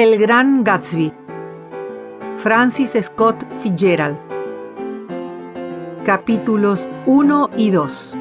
El Gran Gatsby. Francis Scott Fitzgerald. Capítulos 1 y 2.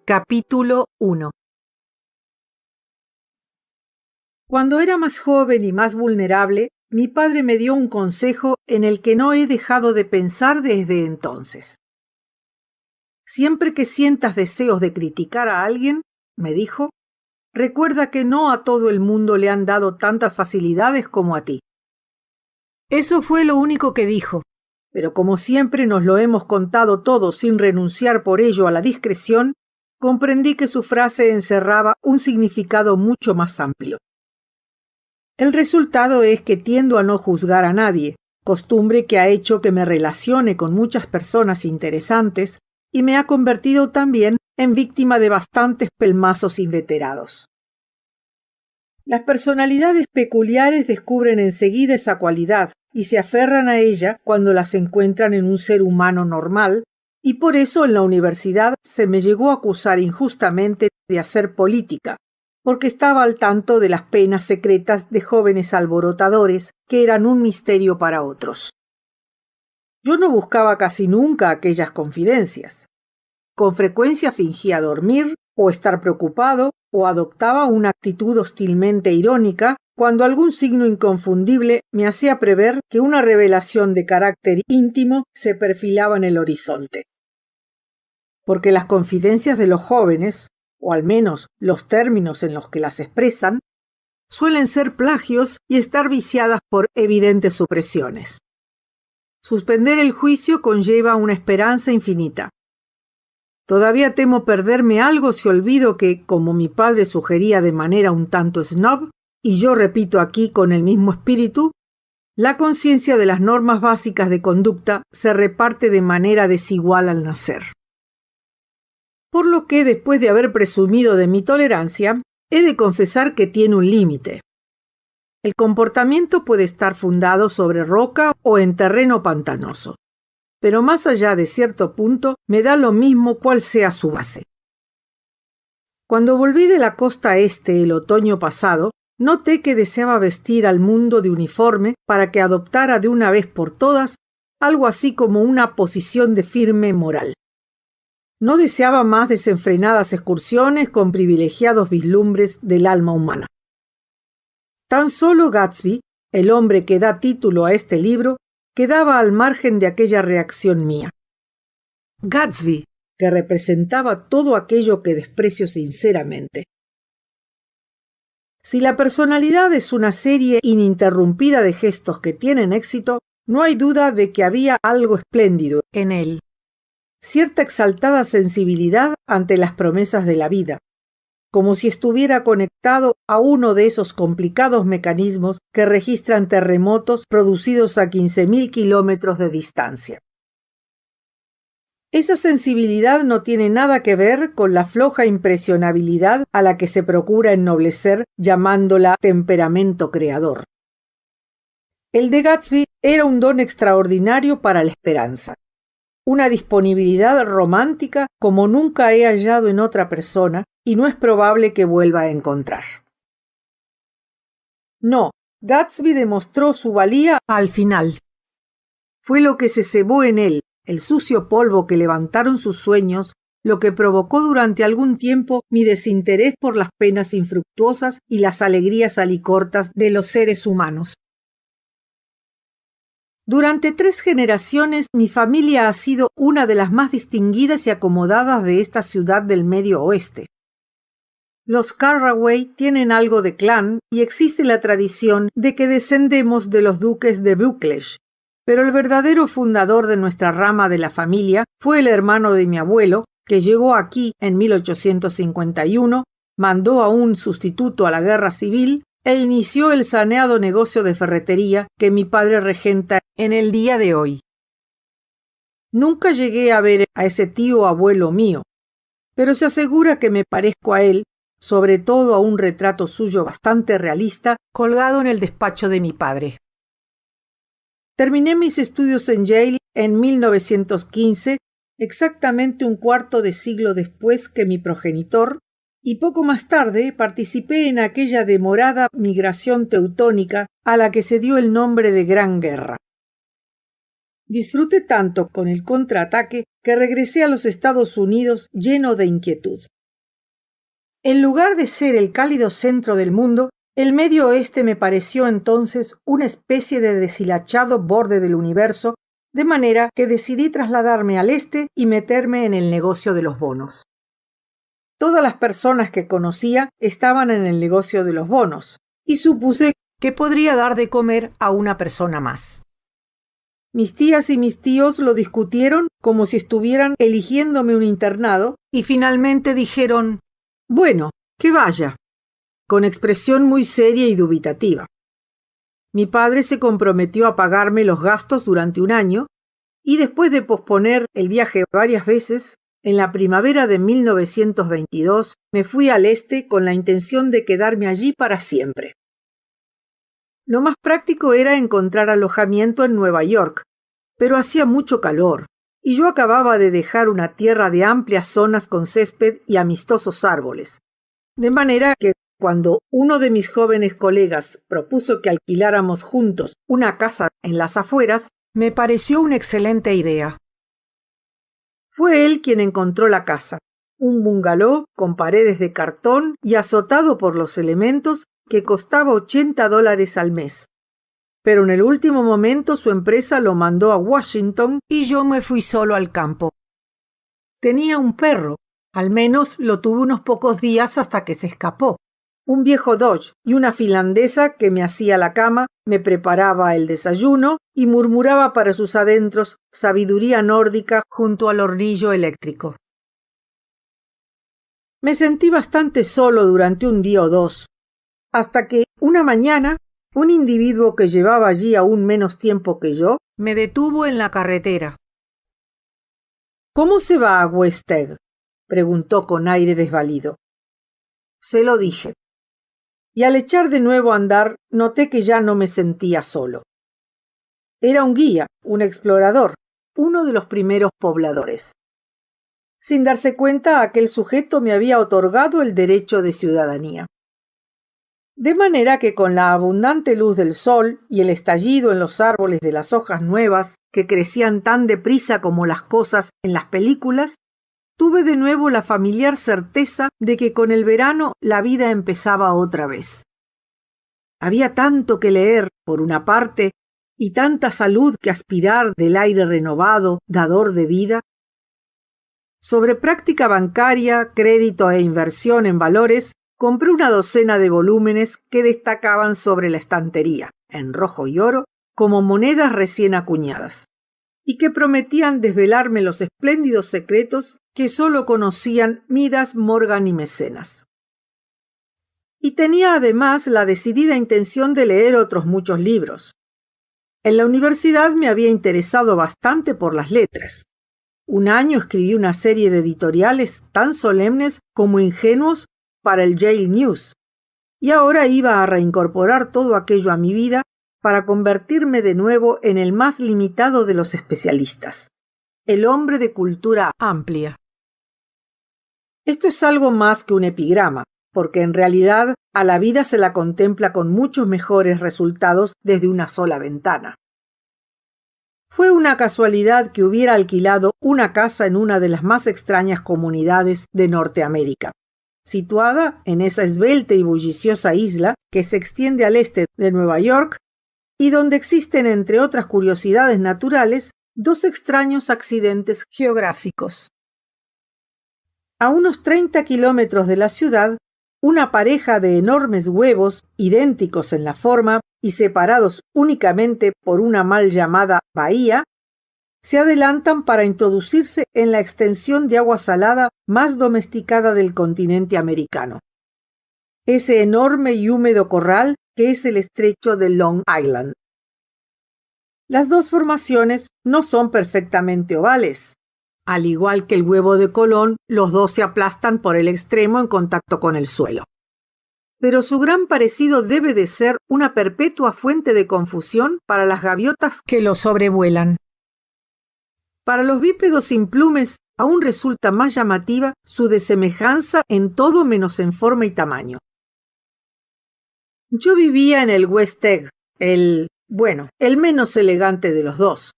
Capítulo 1. Cuando era más joven y más vulnerable, mi padre me dio un consejo en el que no he dejado de pensar desde entonces. Siempre que sientas deseos de criticar a alguien, me dijo, recuerda que no a todo el mundo le han dado tantas facilidades como a ti. Eso fue lo único que dijo, pero como siempre nos lo hemos contado todo sin renunciar por ello a la discreción, comprendí que su frase encerraba un significado mucho más amplio. El resultado es que tiendo a no juzgar a nadie, costumbre que ha hecho que me relacione con muchas personas interesantes y me ha convertido también en víctima de bastantes pelmazos inveterados. Las personalidades peculiares descubren enseguida esa cualidad y se aferran a ella cuando las encuentran en un ser humano normal, y por eso en la universidad se me llegó a acusar injustamente de hacer política, porque estaba al tanto de las penas secretas de jóvenes alborotadores que eran un misterio para otros. Yo no buscaba casi nunca aquellas confidencias. Con frecuencia fingía dormir o estar preocupado o adoptaba una actitud hostilmente irónica cuando algún signo inconfundible me hacía prever que una revelación de carácter íntimo se perfilaba en el horizonte. Porque las confidencias de los jóvenes, o al menos los términos en los que las expresan, suelen ser plagios y estar viciadas por evidentes supresiones. Suspender el juicio conlleva una esperanza infinita. Todavía temo perderme algo si olvido que, como mi padre sugería de manera un tanto snob, y yo repito aquí con el mismo espíritu, la conciencia de las normas básicas de conducta se reparte de manera desigual al nacer. Por lo que, después de haber presumido de mi tolerancia, he de confesar que tiene un límite. El comportamiento puede estar fundado sobre roca o en terreno pantanoso, pero más allá de cierto punto me da lo mismo cuál sea su base. Cuando volví de la costa este el otoño pasado, noté que deseaba vestir al mundo de uniforme para que adoptara de una vez por todas algo así como una posición de firme moral. No deseaba más desenfrenadas excursiones con privilegiados vislumbres del alma humana. Tan solo Gatsby, el hombre que da título a este libro, quedaba al margen de aquella reacción mía. Gatsby, que representaba todo aquello que desprecio sinceramente. Si la personalidad es una serie ininterrumpida de gestos que tienen éxito, no hay duda de que había algo espléndido en él. Cierta exaltada sensibilidad ante las promesas de la vida, como si estuviera conectado a uno de esos complicados mecanismos que registran terremotos producidos a 15.000 kilómetros de distancia. Esa sensibilidad no tiene nada que ver con la floja impresionabilidad a la que se procura ennoblecer llamándola temperamento creador. El de Gatsby era un don extraordinario para la esperanza. Una disponibilidad romántica como nunca he hallado en otra persona y no es probable que vuelva a encontrar. No, Gatsby demostró su valía al final. Fue lo que se cebó en él, el sucio polvo que levantaron sus sueños, lo que provocó durante algún tiempo mi desinterés por las penas infructuosas y las alegrías alicortas de los seres humanos. Durante 3 generaciones mi familia ha sido una de las más distinguidas y acomodadas de esta ciudad del Medio Oeste. Los Carraway tienen algo de clan y existe la tradición de que descendemos de los duques de Buccleuch, pero el verdadero fundador de nuestra rama de la familia fue el hermano de mi abuelo, que llegó aquí en 1851 mandó a un sustituto a la guerra civil e inició el saneado negocio de ferretería que mi padre regenta en el día de hoy. Nunca llegué a ver a ese tío abuelo mío, pero se asegura que me parezco a él, sobre todo a un retrato suyo bastante realista colgado en el despacho de mi padre. Terminé mis estudios en Yale en 1915, exactamente un cuarto de siglo después que mi progenitor, y poco más tarde participé en aquella demorada migración teutónica a la que se dio el nombre de Gran Guerra. Disfruté tanto con el contraataque que regresé a los Estados Unidos lleno de inquietud. En lugar de ser el cálido centro del mundo, el Medio Oeste me pareció entonces una especie de deshilachado borde del universo, de manera que decidí trasladarme al este y meterme en el negocio de los bonos. Todas las personas que conocía estaban en el negocio de los bonos, y supuse que podría dar de comer a una persona más. Mis tías y mis tíos lo discutieron como si estuvieran eligiéndome un internado, y finalmente dijeron: «Bueno, que vaya», con expresión muy seria y dubitativa. Mi padre se comprometió a pagarme los gastos durante un año, y después de posponer el viaje varias veces, en la primavera de 1922 me fui al este con la intención de quedarme allí para siempre. Lo más práctico era encontrar alojamiento en Nueva York, pero hacía mucho calor, y yo acababa de dejar una tierra de amplias zonas con césped y amistosos árboles. De manera que, cuando uno de mis jóvenes colegas propuso que alquiláramos juntos una casa en las afueras, me pareció una excelente idea. Fue él quien encontró la casa, un bungalow con paredes de cartón y azotado por los elementos que costaba $80 al mes. Pero en el último momento su empresa lo mandó a Washington y yo me fui solo al campo. Tenía un perro, al menos lo tuve unos pocos días hasta que se escapó. Un viejo Dodge y una finlandesa que me hacía la cama, me preparaba el desayuno y murmuraba para sus adentros sabiduría nórdica junto al hornillo eléctrico. Me sentí bastante solo durante un día o dos, hasta que una mañana un individuo que llevaba allí aún menos tiempo que yo me detuvo en la carretera. «¿Cómo se va a West Egg?», preguntó con aire desvalido. Se lo dije. Y al echar de nuevo a andar, noté que ya no me sentía solo. Era un guía, un explorador, uno de los primeros pobladores. Sin darse cuenta, aquel sujeto me había otorgado el derecho de ciudadanía. De manera que con la abundante luz del sol y el estallido en los árboles de las hojas nuevas que crecían tan deprisa como las cosas en las películas, tuve de nuevo la familiar certeza de que con el verano la vida empezaba otra vez. Había tanto que leer, por una parte, y tanta salud que aspirar del aire renovado, dador de vida. Sobre práctica bancaria, crédito e inversión en valores, compré una docena de volúmenes que destacaban sobre la estantería, en rojo y oro, como monedas recién acuñadas, y que prometían desvelarme los espléndidos secretos que solo conocían Midas, Morgan y Mecenas. Y tenía además la decidida intención de leer otros muchos libros. En la universidad me había interesado bastante por las letras. Un año escribí una serie de editoriales tan solemnes como ingenuos para el Yale News, y ahora iba a reincorporar todo aquello a mi vida para convertirme de nuevo en el más limitado de los especialistas, el hombre de cultura amplia. Esto es algo más que un epigrama, porque en realidad a la vida se la contempla con muchos mejores resultados desde una sola ventana. Fue una casualidad que hubiera alquilado una casa en una de las más extrañas comunidades de Norteamérica, situada en esa esbelta y bulliciosa isla que se extiende al este de Nueva York y donde existen, entre otras curiosidades naturales, dos extraños accidentes geográficos. A unos 30 kilómetros de la ciudad, una pareja de enormes huevos, idénticos en la forma y separados únicamente por una mal llamada bahía, se adelantan para introducirse en la extensión de agua salada más domesticada del continente americano. ese enorme y húmedo corral que es el estrecho de Long Island. Las dos formaciones no son perfectamente ovales. Al igual que el huevo de Colón, los dos se aplastan por el extremo en contacto con el suelo. Pero su gran parecido debe de ser una perpetua fuente de confusión para las gaviotas que lo sobrevuelan. Para los bípedos sin plumes aún resulta más llamativa su desemejanza en todo menos en forma y tamaño. Yo vivía en el West Egg, el menos elegante de los dos,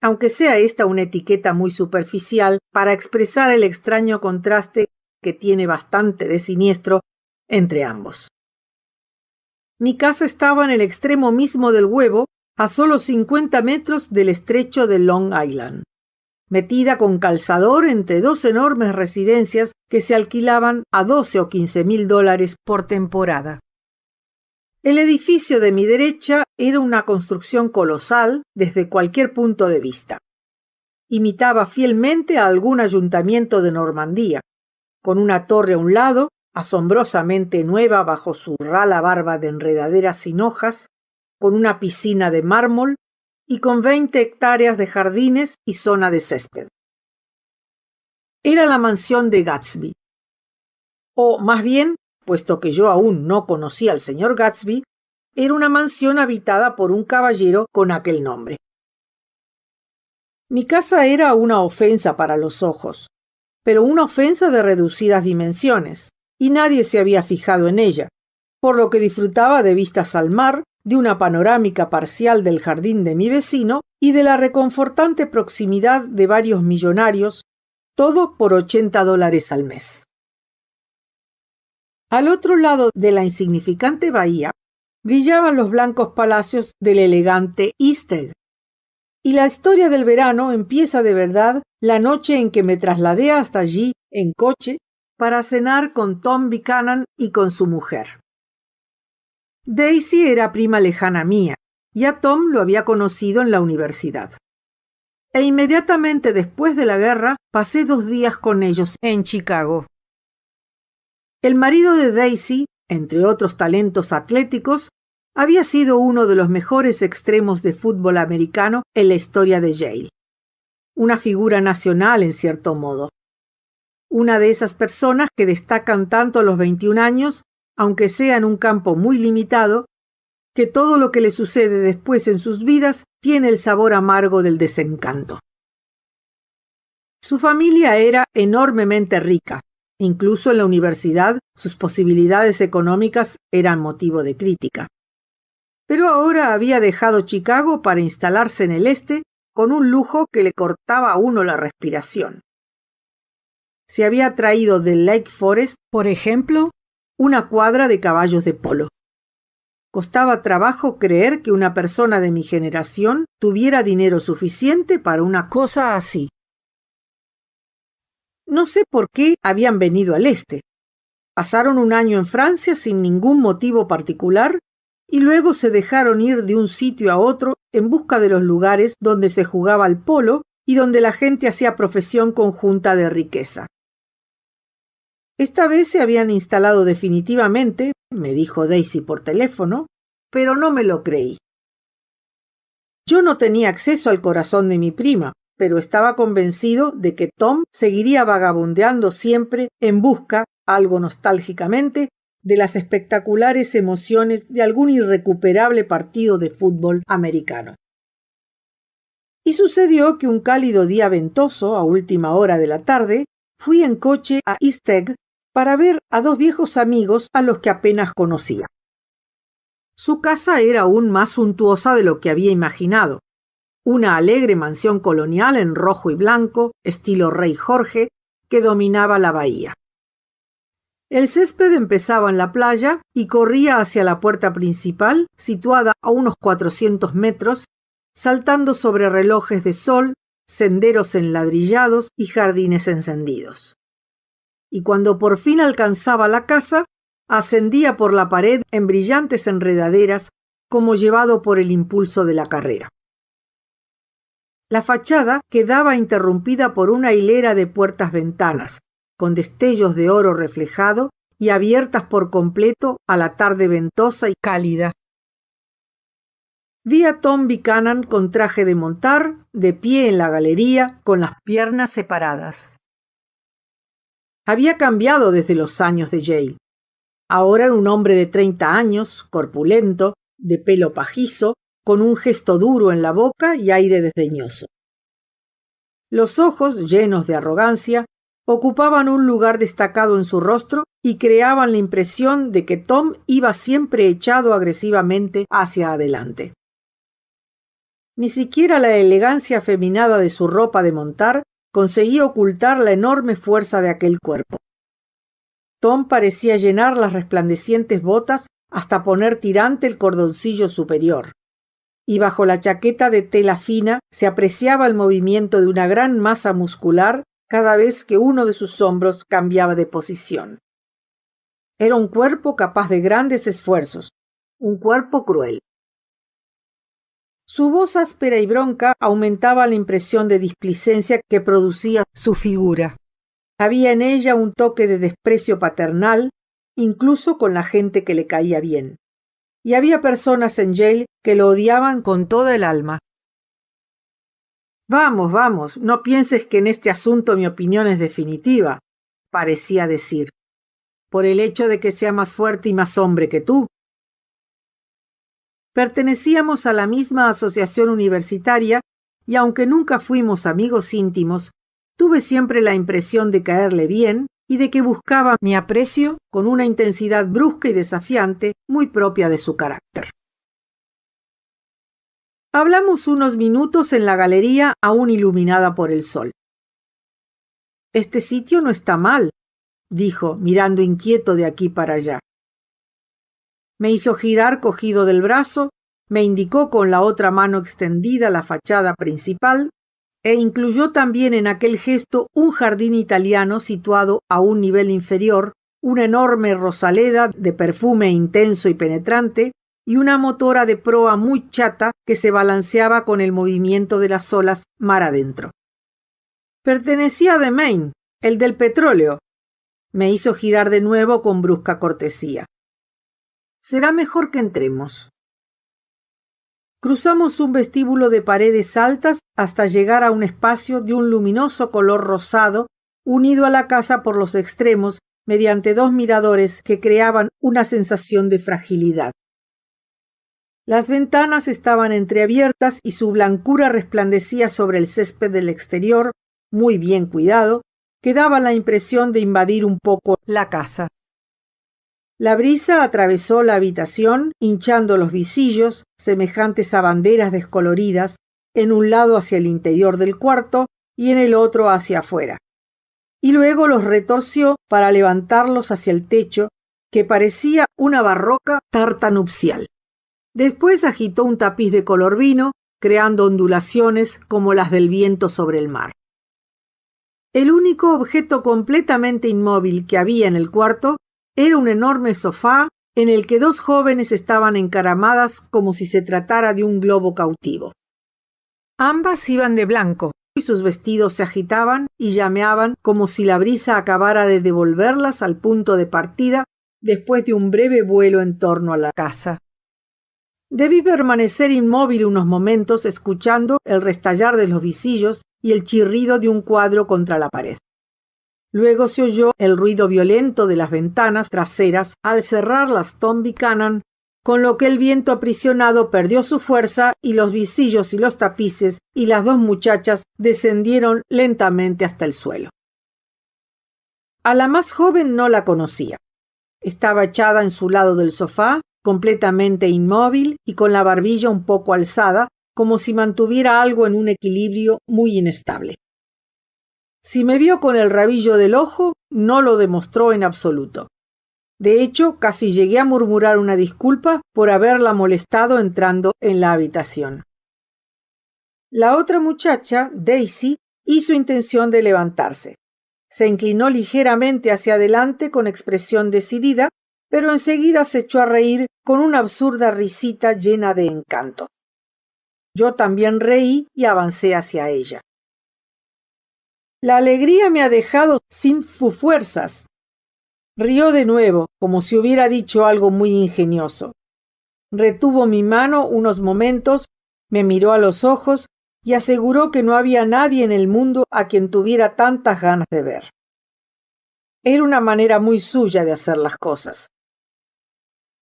aunque sea esta una etiqueta muy superficial para expresar el extraño contraste que tiene bastante de siniestro entre ambos. Mi casa estaba en el extremo mismo del huevo, a solo 50 metros del estrecho de Long Island, metida con calzador entre dos enormes residencias que se alquilaban a 12 o 15 mil dólares por temporada. El edificio de mi derecha era una construcción colosal desde cualquier punto de vista. Imitaba fielmente a algún ayuntamiento de Normandía, con una torre a un lado, asombrosamente nueva bajo su rala barba de enredaderas sin hojas, con una piscina de mármol y con 20 hectáreas de jardines y zona de césped. Era la mansión de Gatsby. O más bien, puesto que yo aún no conocía al señor Gatsby, era una mansión habitada por un caballero con aquel nombre. Mi casa era una ofensa para los ojos, pero una ofensa de reducidas dimensiones, y nadie se había fijado en ella, por lo que disfrutaba de vistas al mar, de una panorámica parcial del jardín de mi vecino y de la reconfortante proximidad de varios millonarios, todo por $80 al mes. Al otro lado de la insignificante bahía brillaban los blancos palacios del elegante East Egg. Y la historia del verano empieza de verdad la noche en que me trasladé hasta allí en coche para cenar con Tom Buchanan y con su mujer. Daisy era prima lejana mía, y a Tom lo había conocido en la universidad. E inmediatamente después de la guerra pasé 2 días con ellos en Chicago. El marido de Daisy, entre otros talentos atléticos, había sido uno de los mejores extremos de fútbol americano en la historia de Yale. Una figura nacional en cierto modo. Una de esas personas que destacan tanto a los 21 años, aunque sea en un campo muy limitado, que todo lo que le sucede después en sus vidas tiene el sabor amargo del desencanto. Su familia era enormemente rica. Incluso en la universidad sus posibilidades económicas eran motivo de crítica. Pero ahora había dejado Chicago para instalarse en el este con un lujo que le cortaba a uno la respiración. Se había traído de Lake Forest, por ejemplo, una cuadra de caballos de polo. Costaba trabajo creer que una persona de mi generación tuviera dinero suficiente para una cosa así. No sé por qué habían venido al este. Pasaron un año en Francia sin ningún motivo particular y luego se dejaron ir de un sitio a otro en busca de los lugares donde se jugaba al polo y donde la gente hacía profesión conjunta de riqueza. Esta vez se habían instalado definitivamente, me dijo Daisy por teléfono, pero no me lo creí. Yo no tenía acceso al corazón de mi prima, pero estaba convencido de que Tom seguiría vagabundeando siempre en busca, algo nostálgicamente, de las espectaculares emociones de algún irrecuperable partido de fútbol americano. Y sucedió que un cálido día ventoso, a última hora de la tarde, fui en coche a East Egg para ver a 2 viejos amigos a los que apenas conocía. Su casa era aún más suntuosa de lo que había imaginado. Una alegre mansión colonial en rojo y blanco, estilo Rey Jorge, que dominaba la bahía. El césped empezaba en la playa y corría hacia la puerta principal, situada a unos 400 metros, saltando sobre relojes de sol, senderos enladrillados y jardines encendidos. Y cuando por fin alcanzaba la casa, ascendía por la pared en brillantes enredaderas, como llevado por el impulso de la carrera. La fachada quedaba interrumpida por una hilera de puertas-ventanas, con destellos de oro reflejado y abiertas por completo a la tarde ventosa y cálida. Vi a Tom Buchanan con traje de montar, de pie en la galería, con las piernas separadas. Había cambiado desde los años de Yale. Ahora era un hombre de 30 años, corpulento, de pelo pajizo, con un gesto duro en la boca y aire desdeñoso. Los ojos, llenos de arrogancia, ocupaban un lugar destacado en su rostro y creaban la impresión de que Tom iba siempre echado agresivamente hacia adelante. Ni siquiera la elegancia afeminada de su ropa de montar conseguía ocultar la enorme fuerza de aquel cuerpo. Tom parecía llenar las resplandecientes botas hasta poner tirante el cordoncillo superior, y bajo la chaqueta de tela fina se apreciaba el movimiento de una gran masa muscular cada vez que uno de sus hombros cambiaba de posición. Era un cuerpo capaz de grandes esfuerzos, un cuerpo cruel. Su voz áspera y bronca aumentaba la impresión de displicencia que producía su figura. Había en ella un toque de desprecio paternal, incluso con la gente que le caía bien. Y había personas en Yale que lo odiaban con toda el alma. Vamos, vamos, no pienses que en este asunto mi opinión es definitiva, parecía decir, por el hecho de que sea más fuerte y más hombre que tú. Pertenecíamos a la misma asociación universitaria y aunque nunca fuimos amigos íntimos, tuve siempre la impresión de caerle bien y de que buscaba mi aprecio con una intensidad brusca y desafiante muy propia de su carácter. Hablamos unos minutos en la galería aún iluminada por el sol. «Este sitio no está mal», dijo, mirando inquieto de aquí para allá. Me hizo girar cogido del brazo, me indicó con la otra mano extendida la fachada principal e incluyó también en aquel gesto un jardín italiano situado a un nivel inferior, una enorme rosaleda de perfume intenso y penetrante y una motora de proa muy chata que se balanceaba con el movimiento de las olas mar adentro. Pertenecía a The Maine, el del petróleo. Me hizo girar de nuevo con brusca cortesía. Será mejor que entremos. Cruzamos un vestíbulo de paredes altas hasta llegar a un espacio de un luminoso color rosado, unido a la casa por los extremos mediante dos miradores que creaban una sensación de fragilidad. Las ventanas estaban entreabiertas y su blancura resplandecía sobre el césped del exterior, muy bien cuidado, que daba la impresión de invadir un poco la casa. La brisa atravesó la habitación, hinchando los visillos, semejantes a banderas descoloridas, en un lado hacia el interior del cuarto y en el otro hacia afuera. Y luego los retorció para levantarlos hacia el techo, que parecía una barroca tarta nupcial. Después agitó un tapiz de color vino, creando ondulaciones como las del viento sobre el mar. El único objeto completamente inmóvil que había en el cuarto era un enorme sofá en el que dos jóvenes estaban encaramadas como si se tratara de un globo cautivo. Ambas iban de blanco y sus vestidos se agitaban y llameaban como si la brisa acabara de devolverlas al punto de partida después de un breve vuelo en torno a la casa. Debí permanecer inmóvil unos momentos escuchando el restallar de los visillos y el chirrido de un cuadro contra la pared. Luego se oyó el ruido violento de las ventanas traseras al cerrarlas Tom Buchanan, con lo que el viento aprisionado perdió su fuerza y los visillos y los tapices y las dos muchachas descendieron lentamente hasta el suelo. A la más joven no la conocía. Estaba echada en su lado del sofá, completamente inmóvil y con la barbilla un poco alzada, como si mantuviera algo en un equilibrio muy inestable. Si me vio con el rabillo del ojo, no lo demostró en absoluto. De hecho, casi llegué a murmurar una disculpa por haberla molestado entrando en la habitación. La otra muchacha, Daisy, hizo intención de levantarse. Se inclinó ligeramente hacia adelante con expresión decidida, pero enseguida se echó a reír con una absurda risita llena de encanto. Yo también reí y avancé hacia ella. La alegría me ha dejado sin fuerzas. Rió de nuevo, como si hubiera dicho algo muy ingenioso. Retuvo mi mano unos momentos, me miró a los ojos y aseguró que no había nadie en el mundo a quien tuviera tantas ganas de ver. Era una manera muy suya de hacer las cosas.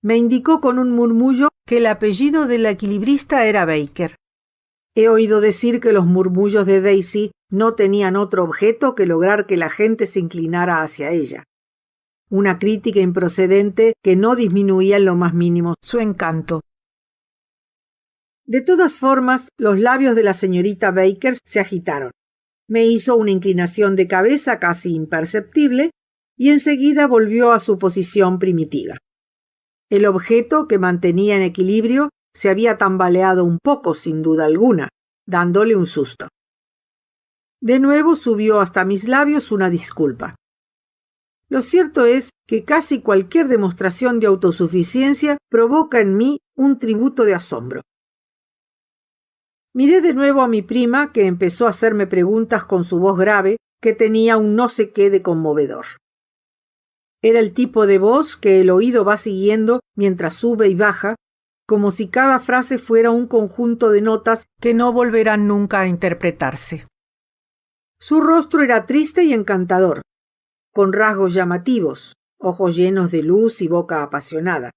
Me indicó con un murmullo que el apellido del equilibrista era Baker. He oído decir que los murmullos de Daisy no tenían otro objeto que lograr que la gente se inclinara hacia ella. Una crítica improcedente que no disminuía en lo más mínimo su encanto. De todas formas, los labios de la señorita Baker se agitaron. Me hizo una inclinación de cabeza casi imperceptible y enseguida volvió a su posición primitiva. El objeto que mantenía en equilibrio se había tambaleado un poco, sin duda alguna, dándole un susto. De nuevo subió hasta mis labios una disculpa. Lo cierto es que casi cualquier demostración de autosuficiencia provoca en mí un tributo de asombro. Miré de nuevo a mi prima, que empezó a hacerme preguntas con su voz grave, que tenía un no sé qué de conmovedor. Era el tipo de voz que el oído va siguiendo mientras sube y baja, como si cada frase fuera un conjunto de notas que no volverán nunca a interpretarse. Su rostro era triste y encantador, con rasgos llamativos, ojos llenos de luz y boca apasionada.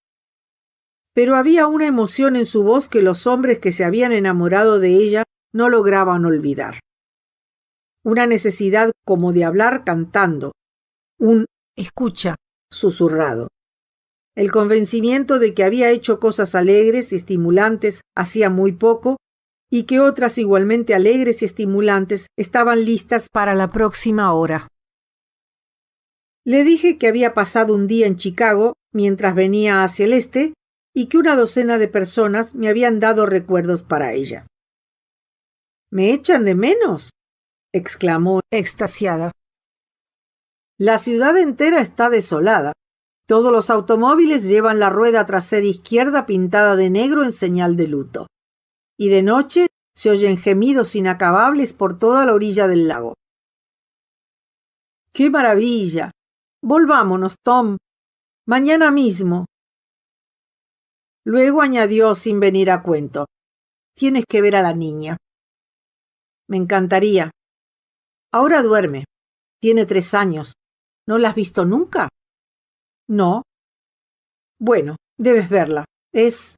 Pero había una emoción en su voz que los hombres que se habían enamorado de ella no lograban olvidar. Una necesidad como de hablar cantando, un escucha susurrado. El convencimiento de que había hecho cosas alegres y estimulantes hacía muy poco y que otras igualmente alegres y estimulantes estaban listas para la próxima hora. Le dije que había pasado un día en Chicago mientras venía hacia el este y que una docena de personas me habían dado recuerdos para ella. ¿Me echan de menos?, exclamó extasiada. La ciudad entera está desolada. Todos los automóviles llevan la rueda trasera izquierda pintada de negro en señal de luto. Y de noche se oyen gemidos inacabables por toda la orilla del lago. ¡Qué maravilla! Volvámonos, Tom. Mañana mismo. Luego añadió sin venir a cuento. Tienes que ver a la niña. Me encantaría. Ahora duerme. Tiene 3 años. ¿No la has visto nunca? No. Bueno, debes verla. Es...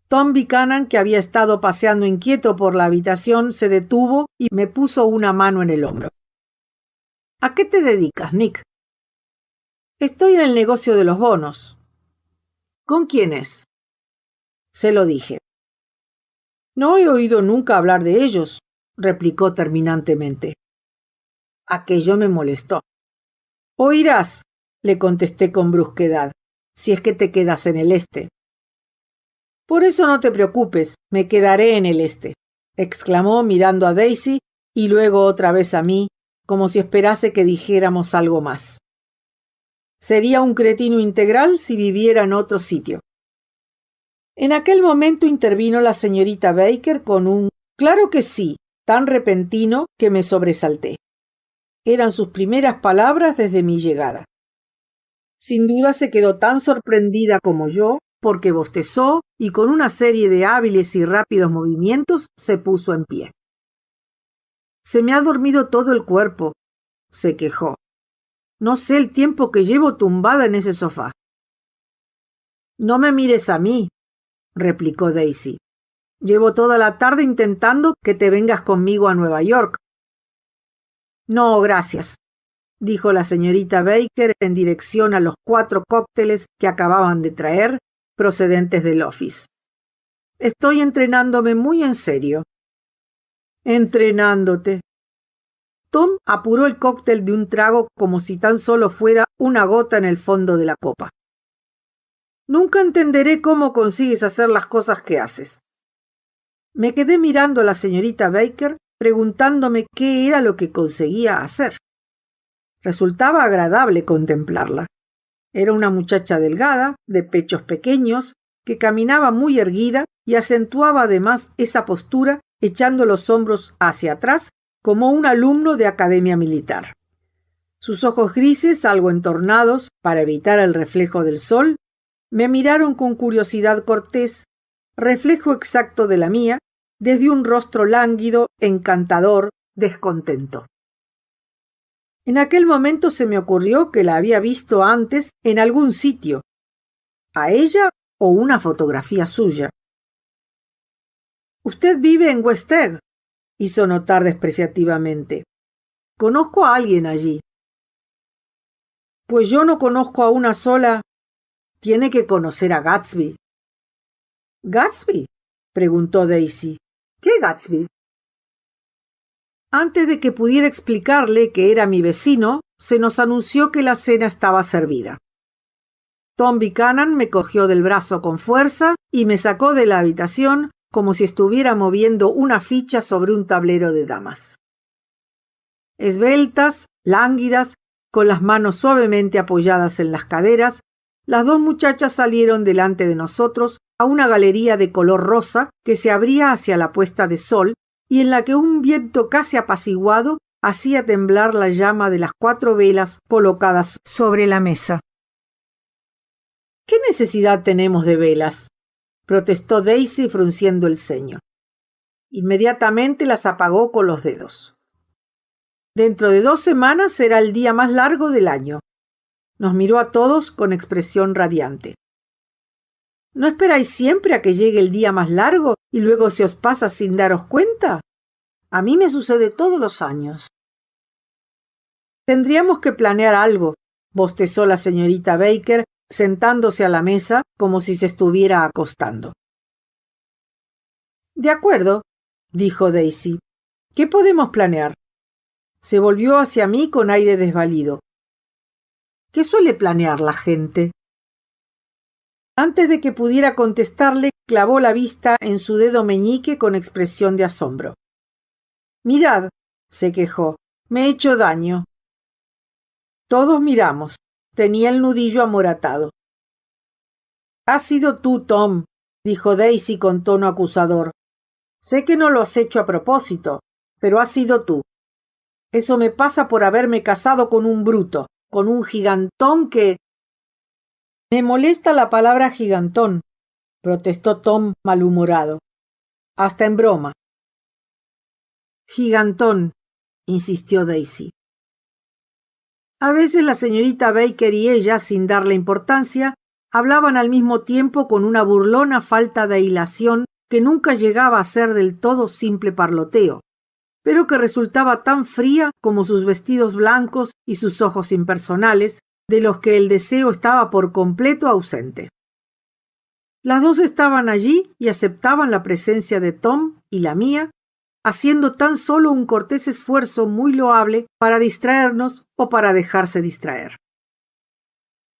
Tom Buchanan, que había estado paseando inquieto por la habitación, se detuvo y me puso una mano en el hombro. ¿A qué te dedicas, Nick? Estoy en el negocio de los bonos. ¿Con quién es? Se lo dije. No he oído nunca hablar de ellos, replicó terminantemente. Aquello me molestó. Oirás, le contesté con brusquedad, si es que te quedas en el este. Por eso no te preocupes, me quedaré en el este, exclamó mirando a Daisy y luego otra vez a mí, como si esperase que dijéramos algo más. Sería un cretino integral si viviera en otro sitio. En aquel momento intervino la señorita Baker con un «claro que sí», tan repentino que me sobresalté. Eran sus primeras palabras desde mi llegada. Sin duda se quedó tan sorprendida como yo, porque bostezó y con una serie de hábiles y rápidos movimientos se puso en pie. «Se me ha dormido todo el cuerpo», se quejó. «No sé el tiempo que llevo tumbada en ese sofá». «No me mires a mí», replicó Daisy. «Llevo toda la tarde intentando que te vengas conmigo a Nueva York». «No, gracias», dijo la señorita Baker en dirección a los 4 cócteles que acababan de traer, procedentes del office. «Estoy entrenándome muy en serio». «Entrenándote». Tom apuró el cóctel de un trago como si tan solo fuera una gota en el fondo de la copa. «Nunca entenderé cómo consigues hacer las cosas que haces». Me quedé mirando a la señorita Baker, preguntándome qué era lo que conseguía hacer. Resultaba agradable contemplarla. Era una muchacha delgada, de pechos pequeños, que caminaba muy erguida y acentuaba además esa postura echando los hombros hacia atrás como un alumno de academia militar. Sus ojos grises, algo entornados para evitar el reflejo del sol, me miraron con curiosidad cortés, reflejo exacto de la mía, desde un rostro lánguido, encantador, descontento. En aquel momento se me ocurrió que la había visto antes en algún sitio, a ella o una fotografía suya. «Usted vive en West Egg», hizo notar despreciativamente. «Conozco a alguien allí». «Pues yo no conozco a una sola». «Tiene que conocer a Gatsby». «¿Gatsby?», preguntó Daisy. «¿Qué Gatsby?». Antes de que pudiera explicarle que era mi vecino, se nos anunció que la cena estaba servida. Tom Buchanan me cogió del brazo con fuerza y me sacó de la habitación como si estuviera moviendo una ficha sobre un tablero de damas. Esbeltas, lánguidas, con las manos suavemente apoyadas en las caderas, las dos muchachas salieron delante de nosotros a una galería de color rosa que se abría hacia la puesta de sol y en la que un viento casi apaciguado hacía temblar la llama de las 4 velas colocadas sobre la mesa. «¿Qué necesidad tenemos de velas?», protestó Daisy frunciendo el ceño. Inmediatamente las apagó con los dedos. «Dentro de 2 semanas será el día más largo del año». Nos miró a todos con expresión radiante. ¿No esperáis siempre a que llegue el día más largo y luego se os pasa sin daros cuenta? A mí me sucede todos los años. Tendríamos que planear algo, bostezó la señorita Baker, sentándose a la mesa como si se estuviera acostando. De acuerdo, dijo Daisy. ¿Qué podemos planear? Se volvió hacia mí con aire desvalido. ¿Qué suele planear la gente? Antes de que pudiera contestarle, clavó la vista en su dedo meñique con expresión de asombro. «Mirad», se quejó, «me he hecho daño». Todos miramos. Tenía el nudillo amoratado. «Has sido tú, Tom», dijo Daisy con tono acusador. «Sé que no lo has hecho a propósito, pero has sido tú. Eso me pasa por haberme casado con un bruto, con un gigantón que...» «Me molesta la palabra gigantón», protestó Tom malhumorado. «Hasta en broma». «Gigantón», insistió Daisy. A veces la señorita Baker y ella, sin darle importancia, hablaban al mismo tiempo con una burlona falta de hilación que nunca llegaba a ser del todo simple parloteo, pero que resultaba tan fría como sus vestidos blancos y sus ojos impersonales, de los que el deseo estaba por completo ausente. Las dos estaban allí y aceptaban la presencia de Tom y la mía, haciendo tan solo un cortés esfuerzo muy loable para distraernos o para dejarse distraer.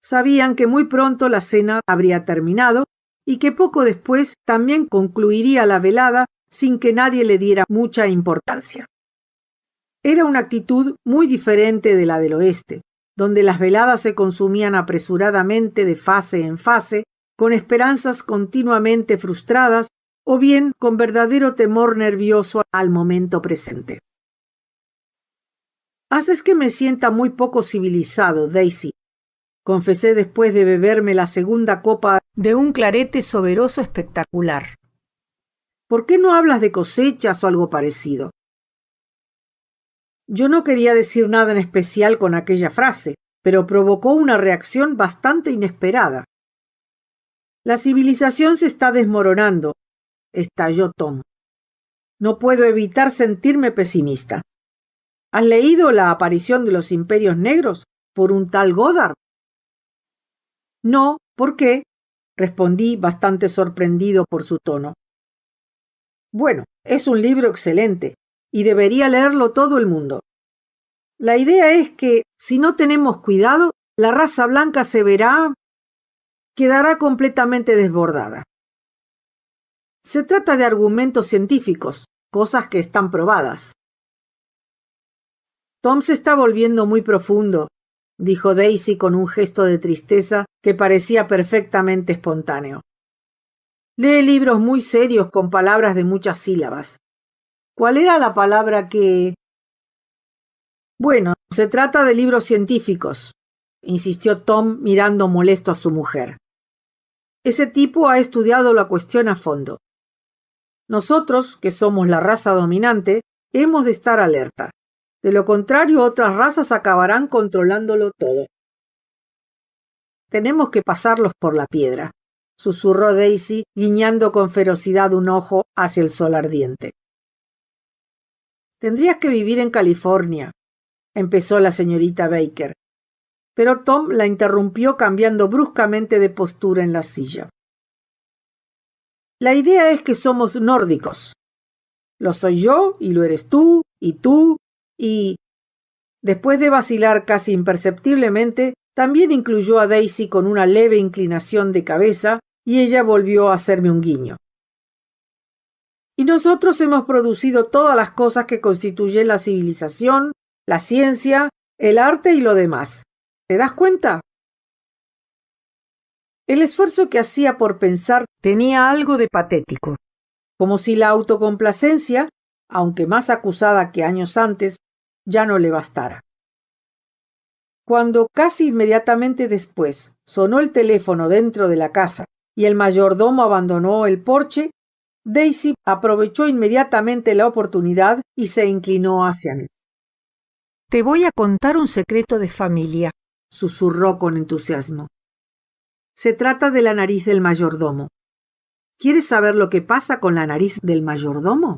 Sabían que muy pronto la cena habría terminado y que poco después también concluiría la velada sin que nadie le diera mucha importancia. Era una actitud muy diferente de la del oeste, donde las veladas se consumían apresuradamente de fase en fase, con esperanzas continuamente frustradas o bien con verdadero temor nervioso al momento presente. «Haces que me sienta muy poco civilizado, Daisy», confesé después de beberme la segunda copa de un clarete soberoso espectacular. «¿Por qué no hablas de cosechas o algo parecido?» Yo no quería decir nada en especial con aquella frase, pero provocó una reacción bastante inesperada. «La civilización se está desmoronando», estalló Tom. «No puedo evitar sentirme pesimista. ¿Has leído La aparición de los imperios negros por un tal Goddard?» «No, ¿por qué?», respondí bastante sorprendido por su tono. «Bueno, es un libro excelente y debería leerlo todo el mundo. La idea es que, si no tenemos cuidado, la raza blanca quedará completamente desbordada. Se trata de argumentos científicos, cosas que están probadas». «Tom se está volviendo muy profundo», dijo Daisy con un gesto de tristeza que parecía perfectamente espontáneo. «Lee libros muy serios con palabras de muchas sílabas. ¿Cuál era la palabra que...? Bueno, se trata de libros científicos, insistió Tom mirando molesto a su mujer. Ese tipo ha estudiado la cuestión a fondo. Nosotros, que somos la raza dominante, hemos de estar alerta. De lo contrario, otras razas acabarán controlándolo todo. Tenemos que pasarlos por la piedra, susurró Daisy, guiñando con ferocidad un ojo hacia el sol ardiente. Tendrías que vivir en California, empezó la señorita Baker, pero Tom la interrumpió cambiando bruscamente de postura en la silla. La idea es que somos nórdicos. Lo soy yo y lo eres tú y... Después de vacilar casi imperceptiblemente, también incluyó a Daisy con una leve inclinación de cabeza y ella volvió a hacerme un guiño. Y nosotros hemos producido todas las cosas que constituyen la civilización, la ciencia, el arte y lo demás. ¿Te das cuenta? El esfuerzo que hacía por pensar tenía algo de patético, como si la autocomplacencia, aunque más acusada que años antes, ya no le bastara. Cuando casi inmediatamente después sonó el teléfono dentro de la casa y el mayordomo abandonó el porche, Daisy aprovechó inmediatamente la oportunidad y se inclinó hacia mí. «Te voy a contar un secreto de familia», susurró con entusiasmo. «Se trata de la nariz del mayordomo. ¿Quieres saber lo que pasa con la nariz del mayordomo?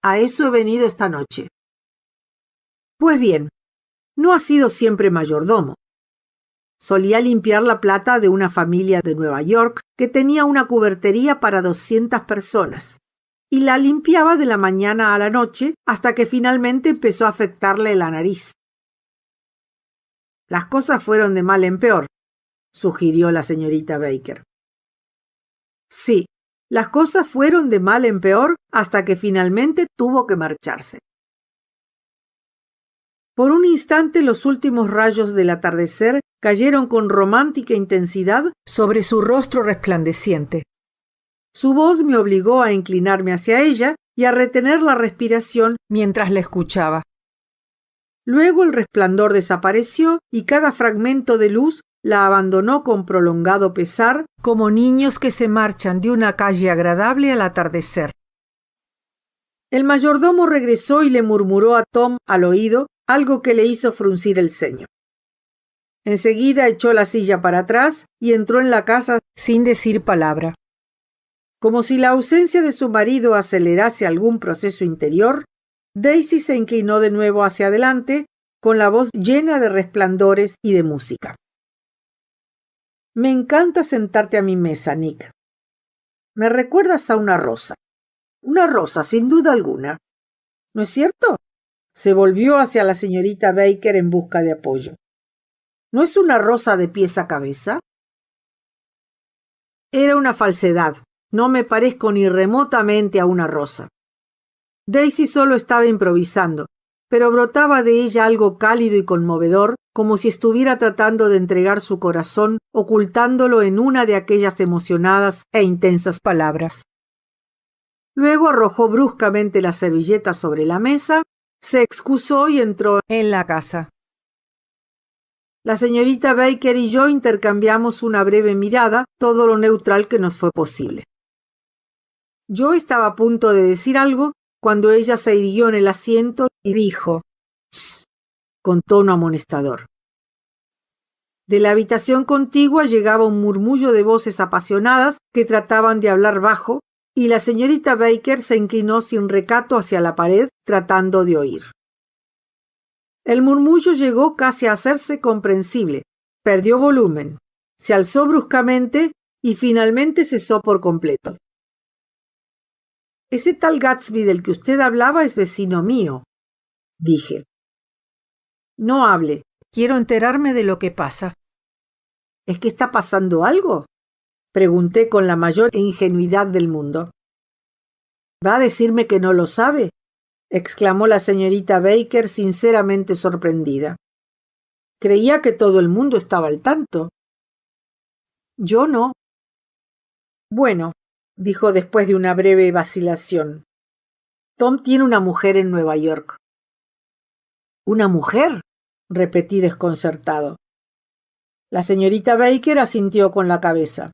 A eso he venido esta noche». Pues bien, no ha sido siempre mayordomo. Solía limpiar la plata de una familia de Nueva York que tenía una cubertería para 200 personas, y la limpiaba de la mañana a la noche hasta que finalmente empezó a afectarle la nariz. Las cosas fueron de mal en peor, sugirió la señorita Baker. Sí, las cosas fueron de mal en peor hasta que finalmente tuvo que marcharse. Por un instante los últimos rayos del atardecer cayeron con romántica intensidad sobre su rostro resplandeciente. Su voz me obligó a inclinarme hacia ella y a retener la respiración mientras la escuchaba. Luego el resplandor desapareció y cada fragmento de luz la abandonó con prolongado pesar, como niños que se marchan de una calle agradable al atardecer. El mayordomo regresó y le murmuró a Tom al oído algo que le hizo fruncir el ceño. Enseguida echó la silla para atrás y entró en la casa sin decir palabra. Como si la ausencia de su marido acelerase algún proceso interior, Daisy se inclinó de nuevo hacia adelante, con la voz llena de resplandores y de música. Me encanta sentarte a mi mesa, Nick. Me recuerdas a una rosa. Una rosa, sin duda alguna. ¿No es cierto? Se volvió hacia la señorita Baker en busca de apoyo. ¿No es una rosa de pies a cabeza? Era una falsedad. No me parezco ni remotamente a una rosa. Daisy solo estaba improvisando, pero brotaba de ella algo cálido y conmovedor, como si estuviera tratando de entregar su corazón, ocultándolo en una de aquellas emocionadas e intensas palabras. Luego arrojó bruscamente la servilleta sobre la mesa, se excusó y entró en la casa. La señorita Baker y yo intercambiamos una breve mirada, todo lo neutral que nos fue posible. Yo estaba a punto de decir algo cuando ella se irguió en el asiento y dijo «Shh», con tono amonestador. De la habitación contigua llegaba un murmullo de voces apasionadas que trataban de hablar bajo, y la señorita Baker se inclinó sin recato hacia la pared tratando de oír. El murmullo llegó casi a hacerse comprensible, perdió volumen, se alzó bruscamente y finalmente cesó por completo. «Ese tal Gatsby del que usted hablaba es vecino mío», dije. «No hable, quiero enterarme de lo que pasa». «¿Es que está pasando algo?», pregunté con la mayor ingenuidad del mundo. «¿Va a decirme que no lo sabe?», exclamó la señorita Baker sinceramente sorprendida. «Creía que todo el mundo estaba al tanto». «Yo no». «Bueno», dijo después de una breve vacilación. «Tom tiene una mujer en Nueva York». ¿Una mujer?, repetí desconcertado. La señorita Baker asintió con la cabeza.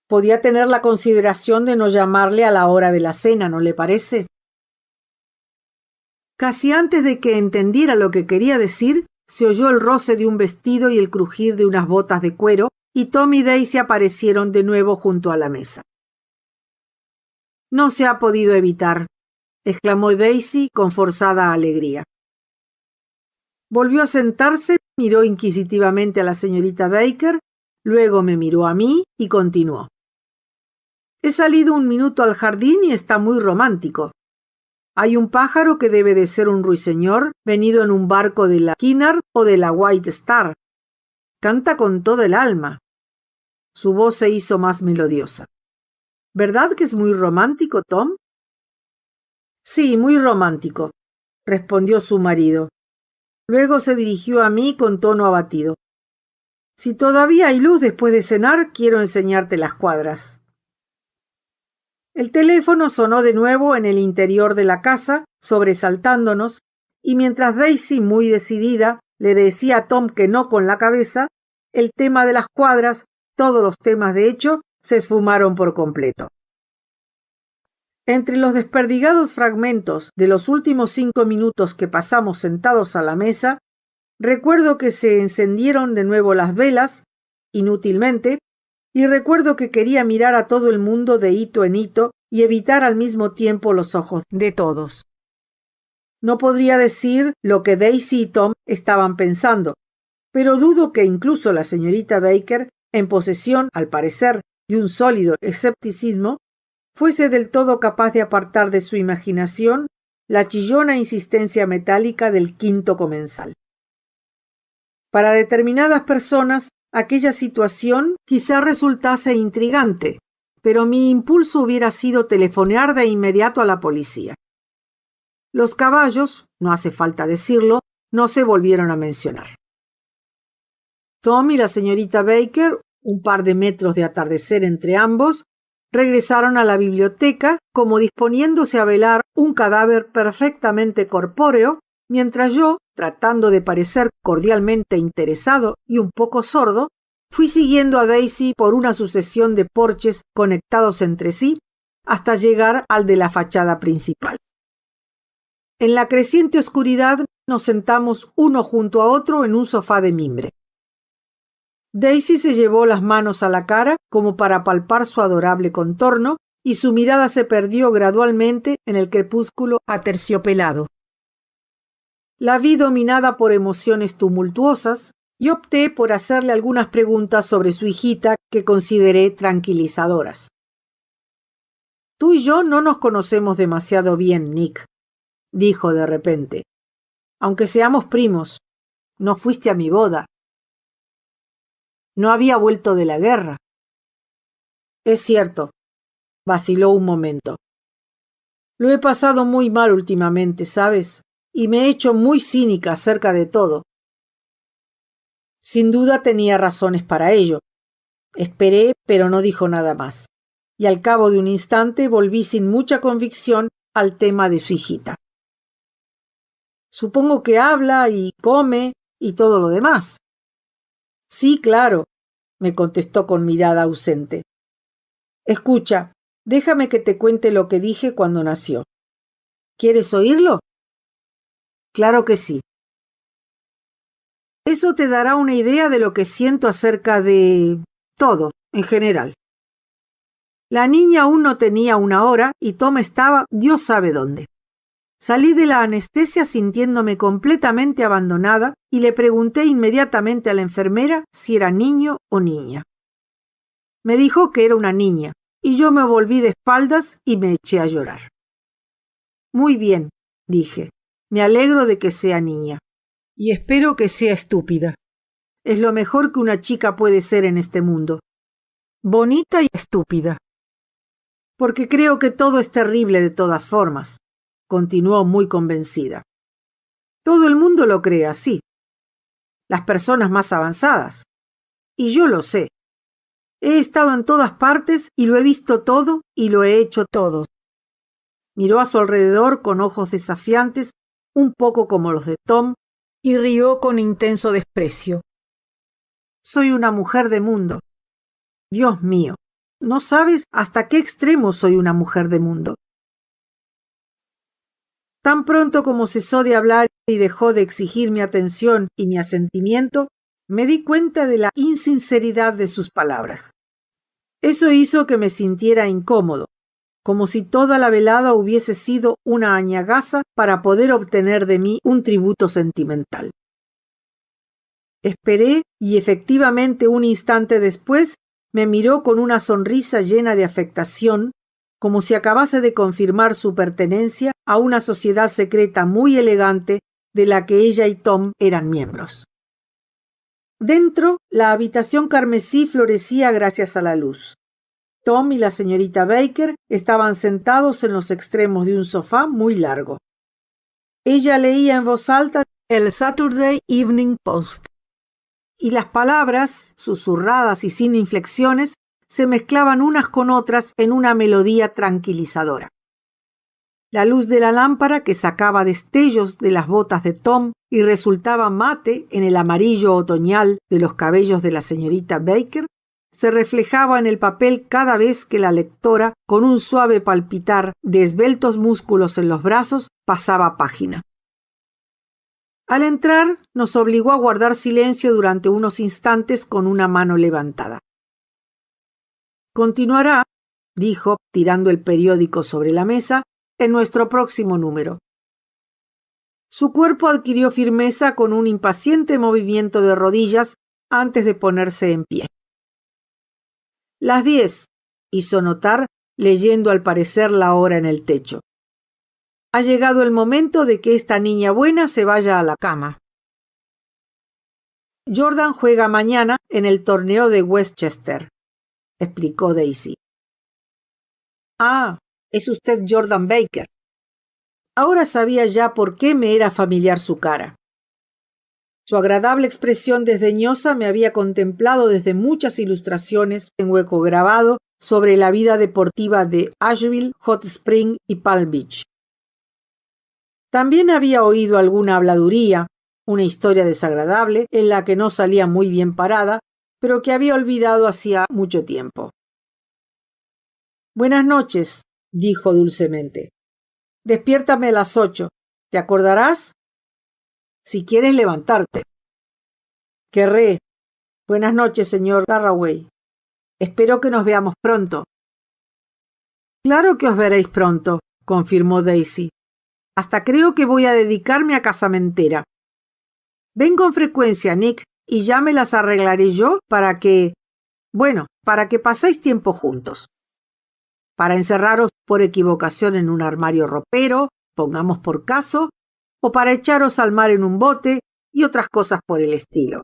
Podía tener la consideración de no llamarle a la hora de la cena, ¿no le parece? Casi antes de que entendiera lo que quería decir, se oyó el roce de un vestido y el crujir de unas botas de cuero, y Tom y Daisy aparecieron de nuevo junto a la mesa. No se ha podido evitar, exclamó Daisy con forzada alegría. Volvió a sentarse, miró inquisitivamente a la señorita Baker, luego me miró a mí y continuó. He salido un minuto al jardín y está muy romántico. Hay un pájaro que debe de ser un ruiseñor venido en un barco de la Cunard o de la White Star. Canta con toda el alma. Su voz se hizo más melodiosa. ¿Verdad que es muy romántico, Tom? Sí, muy romántico, respondió su marido. Luego se dirigió a mí con tono abatido. Si todavía hay luz después de cenar, quiero enseñarte las cuadras. El teléfono sonó de nuevo en el interior de la casa, sobresaltándonos, y mientras Daisy, muy decidida, le decía a Tom que no con la cabeza, el tema de las cuadras, todos los temas de hecho, se esfumaron por completo. Entre los desperdigados fragmentos de los últimos 5 minutos que pasamos sentados a la mesa, recuerdo que se encendieron de nuevo las velas, inútilmente, y recuerdo que quería mirar a todo el mundo de hito en hito y evitar al mismo tiempo los ojos de todos. No podría decir lo que Daisy y Tom estaban pensando, pero dudo que incluso la señorita Baker, en posesión, al parecer, de un sólido escepticismo, fuese del todo capaz de apartar de su imaginación la chillona insistencia metálica del quinto comensal. Para determinadas personas, aquella situación quizá resultase intrigante, pero mi impulso hubiera sido telefonear de inmediato a la policía. Los caballos, no hace falta decirlo, no se volvieron a mencionar. Tom y la señorita Baker, un par de metros de atardecer entre ambos, regresaron a la biblioteca como disponiéndose a velar un cadáver perfectamente corpóreo, mientras yo, tratando de parecer cordialmente interesado y un poco sordo, fui siguiendo a Daisy por una sucesión de porches conectados entre sí hasta llegar al de la fachada principal. En la creciente oscuridad nos sentamos uno junto a otro en un sofá de mimbre. Daisy se llevó las manos a la cara como para palpar su adorable contorno y su mirada se perdió gradualmente en el crepúsculo aterciopelado. La vi dominada por emociones tumultuosas y opté por hacerle algunas preguntas sobre su hijita que consideré tranquilizadoras. Tú y yo no nos conocemos demasiado bien, Nick, dijo de repente. Aunque seamos primos, no fuiste a mi boda. No había vuelto de la guerra. Es cierto, vaciló un momento. Lo he pasado muy mal últimamente, ¿sabes? Y me he hecho muy cínica acerca de todo. Sin duda tenía razones para ello. Esperé, pero no dijo nada más. Y al cabo de un instante volví sin mucha convicción al tema de su hijita. Supongo que habla y come y todo lo demás. Sí, claro, me contestó con mirada ausente. Escucha, déjame que te cuente lo que dije cuando nació. ¿Quieres oírlo? Claro que sí. Eso te dará una idea de lo que siento acerca de todo, en general. La niña aún no tenía una hora y Tom estaba Dios sabe dónde. Salí de la anestesia sintiéndome completamente abandonada y le pregunté inmediatamente a la enfermera si era niño o niña. Me dijo que era una niña y yo me volví de espaldas y me eché a llorar. Muy bien, dije, me alegro de que sea niña y espero que sea estúpida. Es lo mejor que una chica puede ser en este mundo. Bonita y estúpida. Porque creo que todo es terrible de todas formas. Continuó muy convencida. Todo el mundo lo cree así. Las personas más avanzadas. Y yo lo sé. He estado en todas partes y lo he visto todo y lo he hecho todo. Miró a su alrededor con ojos desafiantes un poco como los de Tom, y rió con intenso desprecio. Soy una mujer de mundo. Dios mío, no sabes hasta qué extremo soy una mujer de mundo. Tan pronto como cesó de hablar y dejó de exigir mi atención y mi asentimiento, me di cuenta de la insinceridad de sus palabras. Eso hizo que me sintiera incómodo, como si toda la velada hubiese sido una añagaza para poder obtener de mí un tributo sentimental. Esperé y efectivamente un instante después me miró con una sonrisa llena de afectación, como si acabase de confirmar su pertenencia a una sociedad secreta muy elegante de la que ella y Tom eran miembros. Dentro, la habitación carmesí florecía gracias a la luz. Tom y la señorita Baker estaban sentados en los extremos de un sofá muy largo. Ella leía en voz alta el Saturday Evening Post, y las palabras, susurradas y sin inflexiones, se mezclaban unas con otras en una melodía tranquilizadora. La luz de la lámpara, que sacaba destellos de las botas de Tom y resultaba mate en el amarillo otoñal de los cabellos de la señorita Baker, se reflejaba en el papel cada vez que la lectora, con un suave palpitar de esbeltos músculos en los brazos, pasaba página. Al entrar, nos obligó a guardar silencio durante unos instantes con una mano levantada. Continuará, dijo, tirando el periódico sobre la mesa, en nuestro próximo número. Su cuerpo adquirió firmeza con un impaciente movimiento de rodillas antes de ponerse en pie. Las 10, hizo notar, leyendo al parecer la hora en el techo. Ha llegado el momento de que esta niña buena se vaya a la cama. Jordan juega mañana en el torneo de Westchester, explicó Daisy. Ah, es usted Jordan Baker. Ahora sabía ya por qué me era familiar su cara. Su agradable expresión desdeñosa me había contemplado desde muchas ilustraciones en hueco grabado sobre la vida deportiva de Asheville, Hot Spring y Palm Beach. También había oído alguna habladuría, una historia desagradable en la que no salía muy bien parada, pero que había olvidado hacía mucho tiempo. Buenas noches, dijo dulcemente. Despiértame a las 8. ¿Te acordarás? Si quieres levantarte. Querré. Buenas noches, señor Garraway. Espero que nos veamos pronto. Claro que os veréis pronto, confirmó Daisy. Hasta creo que voy a dedicarme a casamentera. Ven con frecuencia, Nick, y ya me las arreglaré yo para que paséis tiempo juntos. Para encerraros por equivocación en un armario ropero, pongamos por caso, o para echaros al mar en un bote y otras cosas por el estilo.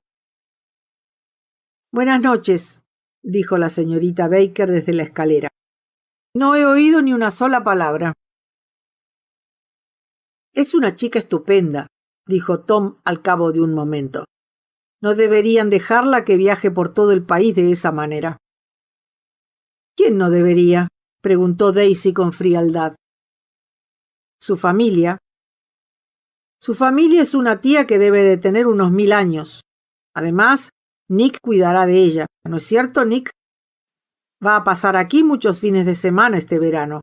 Buenas noches, dijo la señorita Baker desde la escalera. No he oído ni una sola palabra. Es una chica estupenda, dijo Tom al cabo de un momento. No deberían dejarla que viaje por todo el país de esa manera. ¿Quién no debería?, preguntó Daisy con frialdad. Su familia. Su familia es una tía que debe de tener unos 1000 años. Además, Nick cuidará de ella. ¿No es cierto, Nick? Va a pasar aquí muchos fines de semana este verano.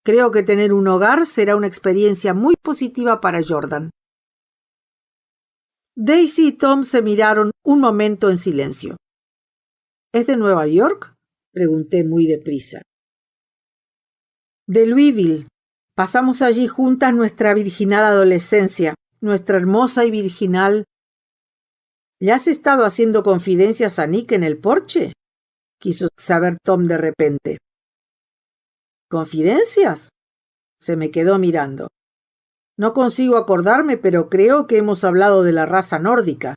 Creo que tener un hogar será una experiencia muy positiva para Jordan. Daisy y Tom se miraron un momento en silencio. ¿Es de Nueva York?, pregunté muy deprisa. De Louisville. Pasamos allí juntas nuestra virginal adolescencia, nuestra hermosa y virginal... ¿Le has estado haciendo confidencias a Nick en el porche?, quiso saber Tom de repente. ¿Confidencias? Se me quedó mirando. No consigo acordarme, pero creo que hemos hablado de la raza nórdica.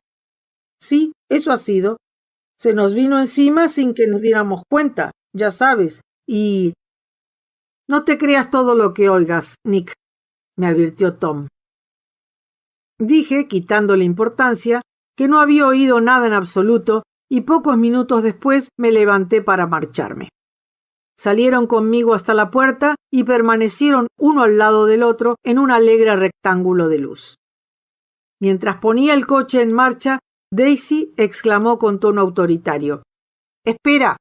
Sí, eso ha sido. Se nos vino encima sin que nos diéramos cuenta, ya sabes, y... No te creas todo lo que oigas, Nick, me advirtió Tom. Dije, quitándole importancia, que no había oído nada en absoluto y pocos minutos después me levanté para marcharme. Salieron conmigo hasta la puerta y permanecieron uno al lado del otro en un alegre rectángulo de luz. Mientras ponía el coche en marcha, Daisy exclamó con tono autoritario: «Espera,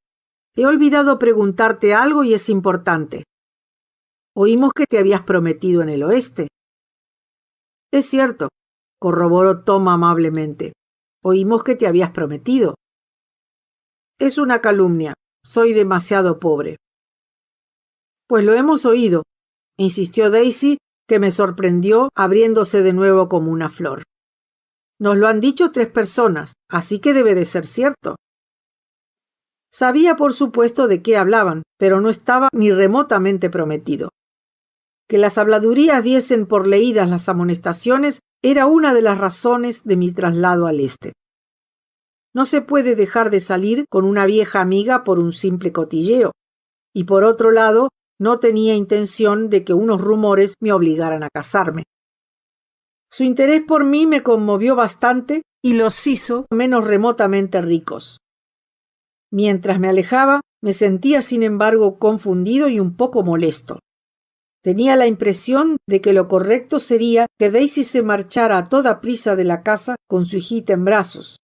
he olvidado preguntarte algo y es importante. Oímos que te habías prometido en el oeste». «Es cierto», corroboró Tom amablemente. «Oímos que te habías prometido». «Es una calumnia. Soy demasiado pobre». «Pues lo hemos oído», insistió Daisy, que me sorprendió abriéndose de nuevo como una flor. «Nos lo han dicho 3 personas, así que debe de ser cierto». Sabía por supuesto de qué hablaban, pero no estaba ni remotamente prometido. Que las habladurías diesen por leídas las amonestaciones era una de las razones de mi traslado al este. No se puede dejar de salir con una vieja amiga por un simple cotilleo, y por otro lado, no tenía intención de que unos rumores me obligaran a casarme. Su interés por mí me conmovió bastante y los hizo menos remotamente ricos. Mientras me alejaba, me sentía sin embargo confundido y un poco molesto. Tenía la impresión de que lo correcto sería que Daisy se marchara a toda prisa de la casa con su hijita en brazos,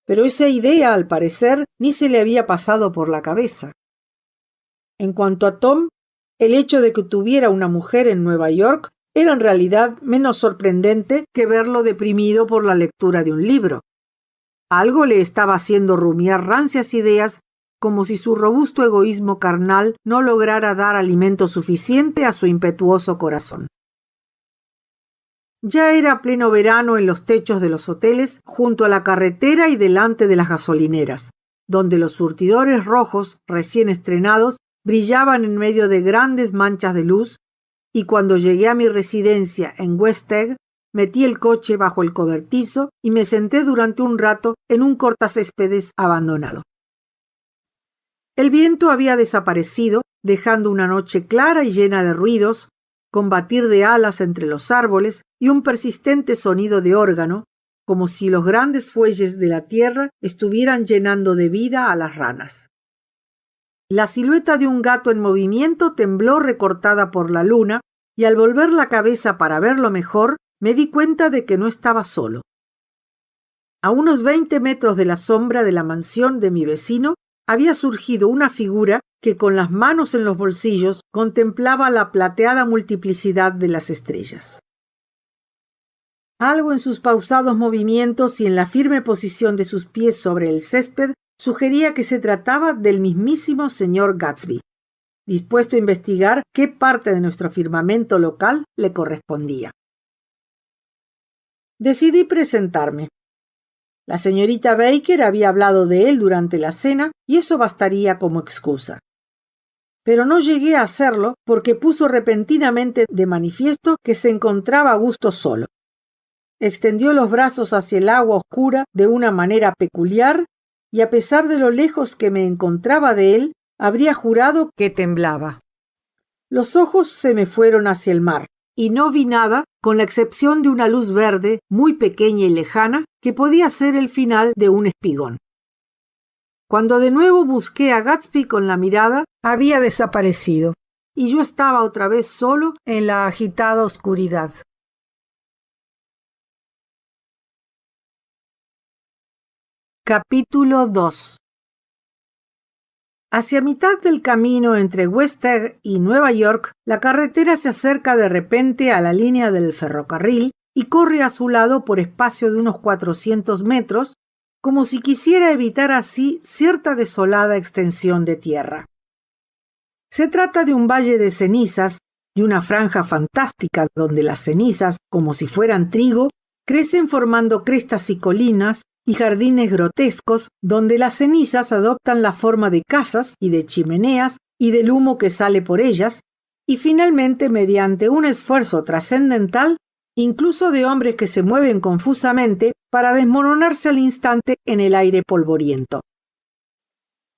pero esa idea, al parecer, ni se le había pasado por la cabeza. En cuanto a Tom, el hecho de que tuviera una mujer en Nueva York era en realidad menos sorprendente que verlo deprimido por la lectura de un libro. Algo le estaba haciendo rumiar rancias ideas, como si su robusto egoísmo carnal no lograra dar alimento suficiente a su impetuoso corazón. Ya era pleno verano en los techos de los hoteles, junto a la carretera y delante de las gasolineras, donde los surtidores rojos recién estrenados brillaban en medio de grandes manchas de luz, y cuando llegué a mi residencia en West Egg, metí el coche bajo el cobertizo y me senté durante un rato en un cortacéspedes abandonado. El viento había desaparecido, dejando una noche clara y llena de ruidos, con batir de alas entre los árboles y un persistente sonido de órgano, como si los grandes fuelles de la tierra estuvieran llenando de vida a las ranas. La silueta de un gato en movimiento tembló recortada por la luna, y al volver la cabeza para verlo mejor, me di cuenta de que no estaba solo. A unos 20 metros de la sombra de la mansión de mi vecino había surgido una figura que con las manos en los bolsillos contemplaba la plateada multiplicidad de las estrellas. Algo en sus pausados movimientos y en la firme posición de sus pies sobre el césped sugería que se trataba del mismísimo señor Gatsby, dispuesto a investigar qué parte de nuestro firmamento local le correspondía. Decidí presentarme. La señorita Baker había hablado de él durante la cena y eso bastaría como excusa. Pero no llegué a hacerlo porque puso repentinamente de manifiesto que se encontraba a gusto solo. Extendió los brazos hacia el agua oscura de una manera peculiar y a pesar de lo lejos que me encontraba de él, habría jurado que temblaba. Los ojos se me fueron hacia el mar y no vi nada con la excepción de una luz verde muy pequeña y lejana que podía ser el final de un espigón. Cuando de nuevo busqué a Gatsby con la mirada, había desaparecido y yo estaba otra vez solo en la agitada oscuridad. Capítulo 2. Hacia mitad del camino entre West Egg y Nueva York, la carretera se acerca de repente a la línea del ferrocarril y corre a su lado por espacio de unos 400 metros, como si quisiera evitar así cierta desolada extensión de tierra. Se trata de un valle de cenizas, de una franja fantástica donde las cenizas, como si fueran trigo, crecen formando crestas y colinas, y jardines grotescos donde las cenizas adoptan la forma de casas y de chimeneas y del humo que sale por ellas, y finalmente, mediante un esfuerzo trascendental, incluso de hombres que se mueven confusamente para desmoronarse al instante en el aire polvoriento.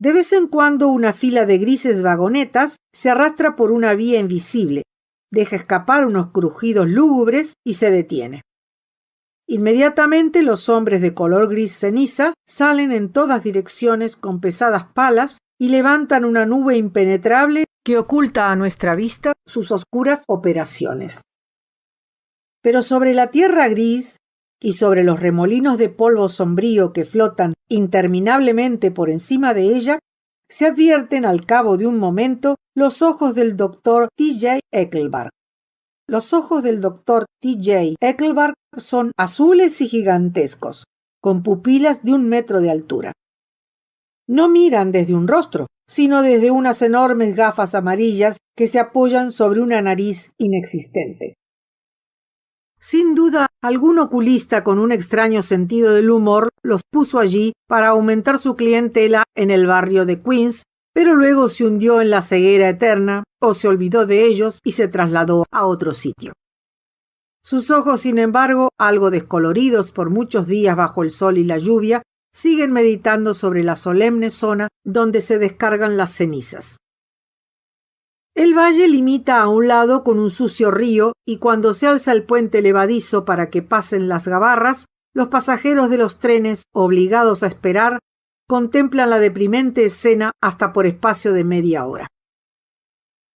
De vez en cuando una fila de grises vagonetas se arrastra por una vía invisible, deja escapar unos crujidos lúgubres y se detiene. Inmediatamente los hombres de color gris ceniza salen en todas direcciones con pesadas palas y levantan una nube impenetrable que oculta a nuestra vista sus oscuras operaciones. Pero sobre la tierra gris y sobre los remolinos de polvo sombrío que flotan interminablemente por encima de ella, se advierten al cabo de un momento los ojos del doctor T.J. Ecklebarg. Los ojos del doctor T.J. Ecklebarg son azules y gigantescos, con pupilas de 1 metro de altura. No miran desde un rostro, sino desde unas enormes gafas amarillas que se apoyan sobre una nariz inexistente. Sin duda, algún oculista con un extraño sentido del humor los puso allí para aumentar su clientela en el barrio de Queens, pero luego se hundió en la ceguera eterna o se olvidó de ellos y se trasladó a otro sitio. Sus ojos, sin embargo, algo descoloridos por muchos días bajo el sol y la lluvia, siguen meditando sobre la solemne zona donde se descargan las cenizas. El valle limita a un lado con un sucio río y cuando se alza el puente levadizo para que pasen las gabarras, los pasajeros de los trenes, obligados a esperar, contemplan la deprimente escena hasta por espacio de media hora.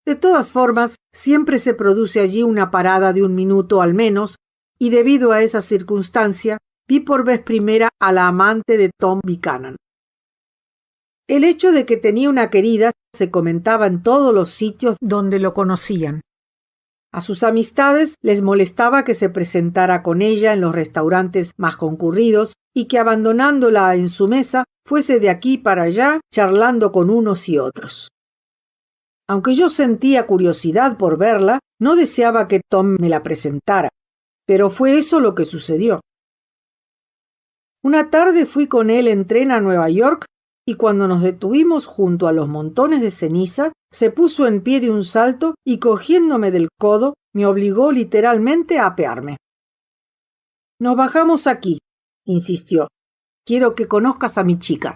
De todas formas, siempre se produce allí una parada de 1 minuto al menos, y debido a esa circunstancia, vi por vez primera a la amante de Tom Buchanan. El hecho de que tenía una querida se comentaba en todos los sitios donde lo conocían. A sus amistades les molestaba que se presentara con ella en los restaurantes más concurridos y que abandonándola en su mesa fuese de aquí para allá charlando con unos y otros. Aunque yo sentía curiosidad por verla, no deseaba que Tom me la presentara, pero fue eso lo que sucedió. Una tarde fui con él en tren a Nueva York y cuando nos detuvimos junto a los montones de ceniza, se puso en pie de un salto y cogiéndome del codo, me obligó literalmente a apearme. «Nos bajamos aquí», insistió. «Quiero que conozcas a mi chica».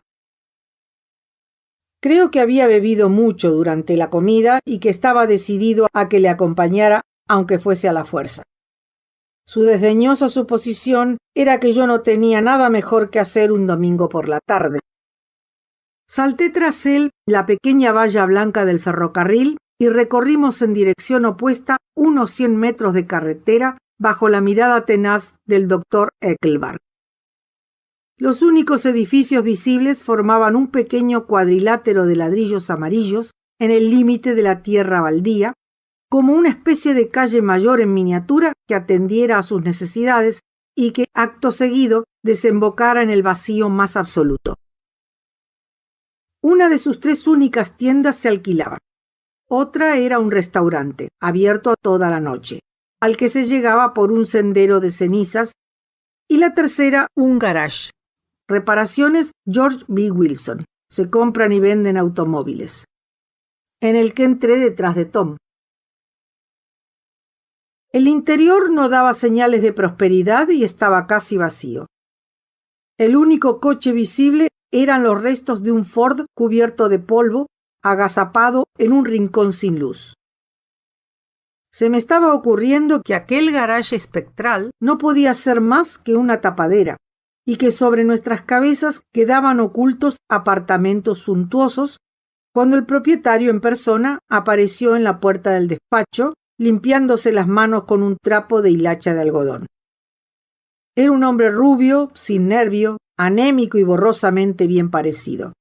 Creo que había bebido mucho durante la comida y que estaba decidido a que le acompañara, aunque fuese a la fuerza. Su desdeñosa suposición era que yo no tenía nada mejor que hacer un domingo por la tarde. Salté tras él la pequeña valla blanca del ferrocarril y recorrimos en dirección opuesta unos 100 metros de carretera bajo la mirada tenaz del doctor Ecklebarg. Los únicos edificios visibles formaban un pequeño cuadrilátero de ladrillos amarillos en el límite de la tierra baldía, como una especie de calle mayor en miniatura que atendiera a sus necesidades y que, acto seguido, desembocara en el vacío más absoluto. Una de sus 3 únicas tiendas se alquilaba. Otra era un restaurante, abierto toda la noche, al que se llegaba por un sendero de cenizas, y la tercera un garage. Reparaciones George B. Wilson. Se compran y venden automóviles. En el que entré detrás de Tom. El interior no daba señales de prosperidad y estaba casi vacío. El único coche visible eran los restos de un Ford cubierto de polvo, agazapado en un rincón sin luz. Se me estaba ocurriendo que aquel garaje espectral no podía ser más que una tapadera, y que sobre nuestras cabezas quedaban ocultos apartamentos suntuosos, cuando el propietario en persona apareció en la puerta del despacho, limpiándose las manos con un trapo de hilacha de algodón. Era un hombre rubio, sin nervio, anémico y borrosamente bien parecido.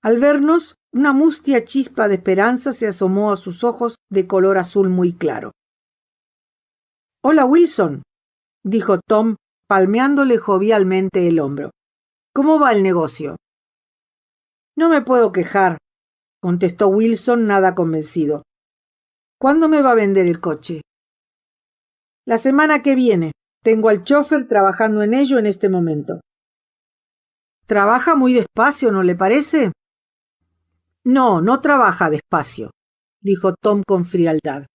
Al vernos, una mustia chispa de esperanza se asomó a sus ojos de color azul muy claro. «Hola, Wilson», dijo Tom, palmeándole jovialmente el hombro. «¿Cómo va el negocio?» «No me puedo quejar», contestó Wilson nada convencido. «¿Cuándo me va a vender el coche?» «La semana que viene. Tengo al chofer trabajando en ello en este momento». «Trabaja muy despacio, ¿no le parece?» «No, no trabaja despacio», dijo Tom con frialdad.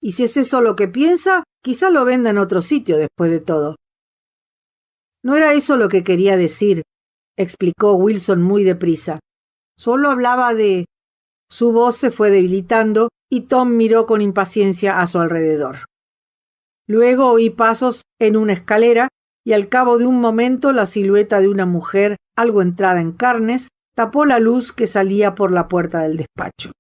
«Y si es eso lo que piensa, quizá lo venda en otro sitio después de todo». «No era eso lo que quería decir», explicó Wilson muy deprisa. «Solo hablaba de...». Su voz se fue debilitando y Tom miró con impaciencia a su alrededor. Luego oí pasos en una escalera y al cabo de un momento la silueta de una mujer, algo entrada en carnes, tapó la luz que salía por la puerta del despacho.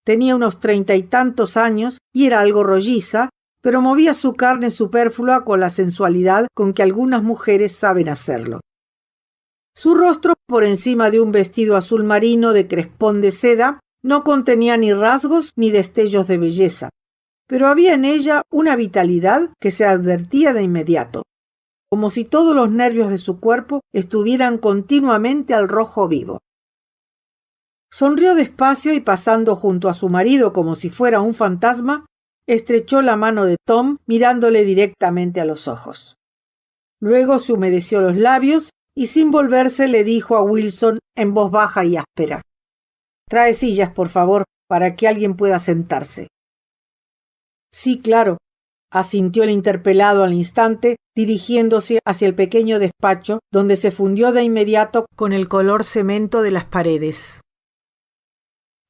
Tenía unos 30 y tantos años y era algo rolliza, pero movía su carne superflua con la sensualidad con que algunas mujeres saben hacerlo. Su rostro, por encima de un vestido azul marino de crespón de seda, no contenía ni rasgos ni destellos de belleza, pero había en ella una vitalidad que se advertía de inmediato, como si todos los nervios de su cuerpo estuvieran continuamente al rojo vivo. Sonrió despacio y pasando junto a su marido como si fuera un fantasma, estrechó la mano de Tom mirándole directamente a los ojos. Luego se humedeció los labios y sin volverse le dijo a Wilson en voz baja y áspera: «Trae sillas, por favor, para que alguien pueda sentarse». «Sí, claro», asintió el interpelado al instante, dirigiéndose hacia el pequeño despacho, donde se fundió de inmediato con el color cemento de las paredes.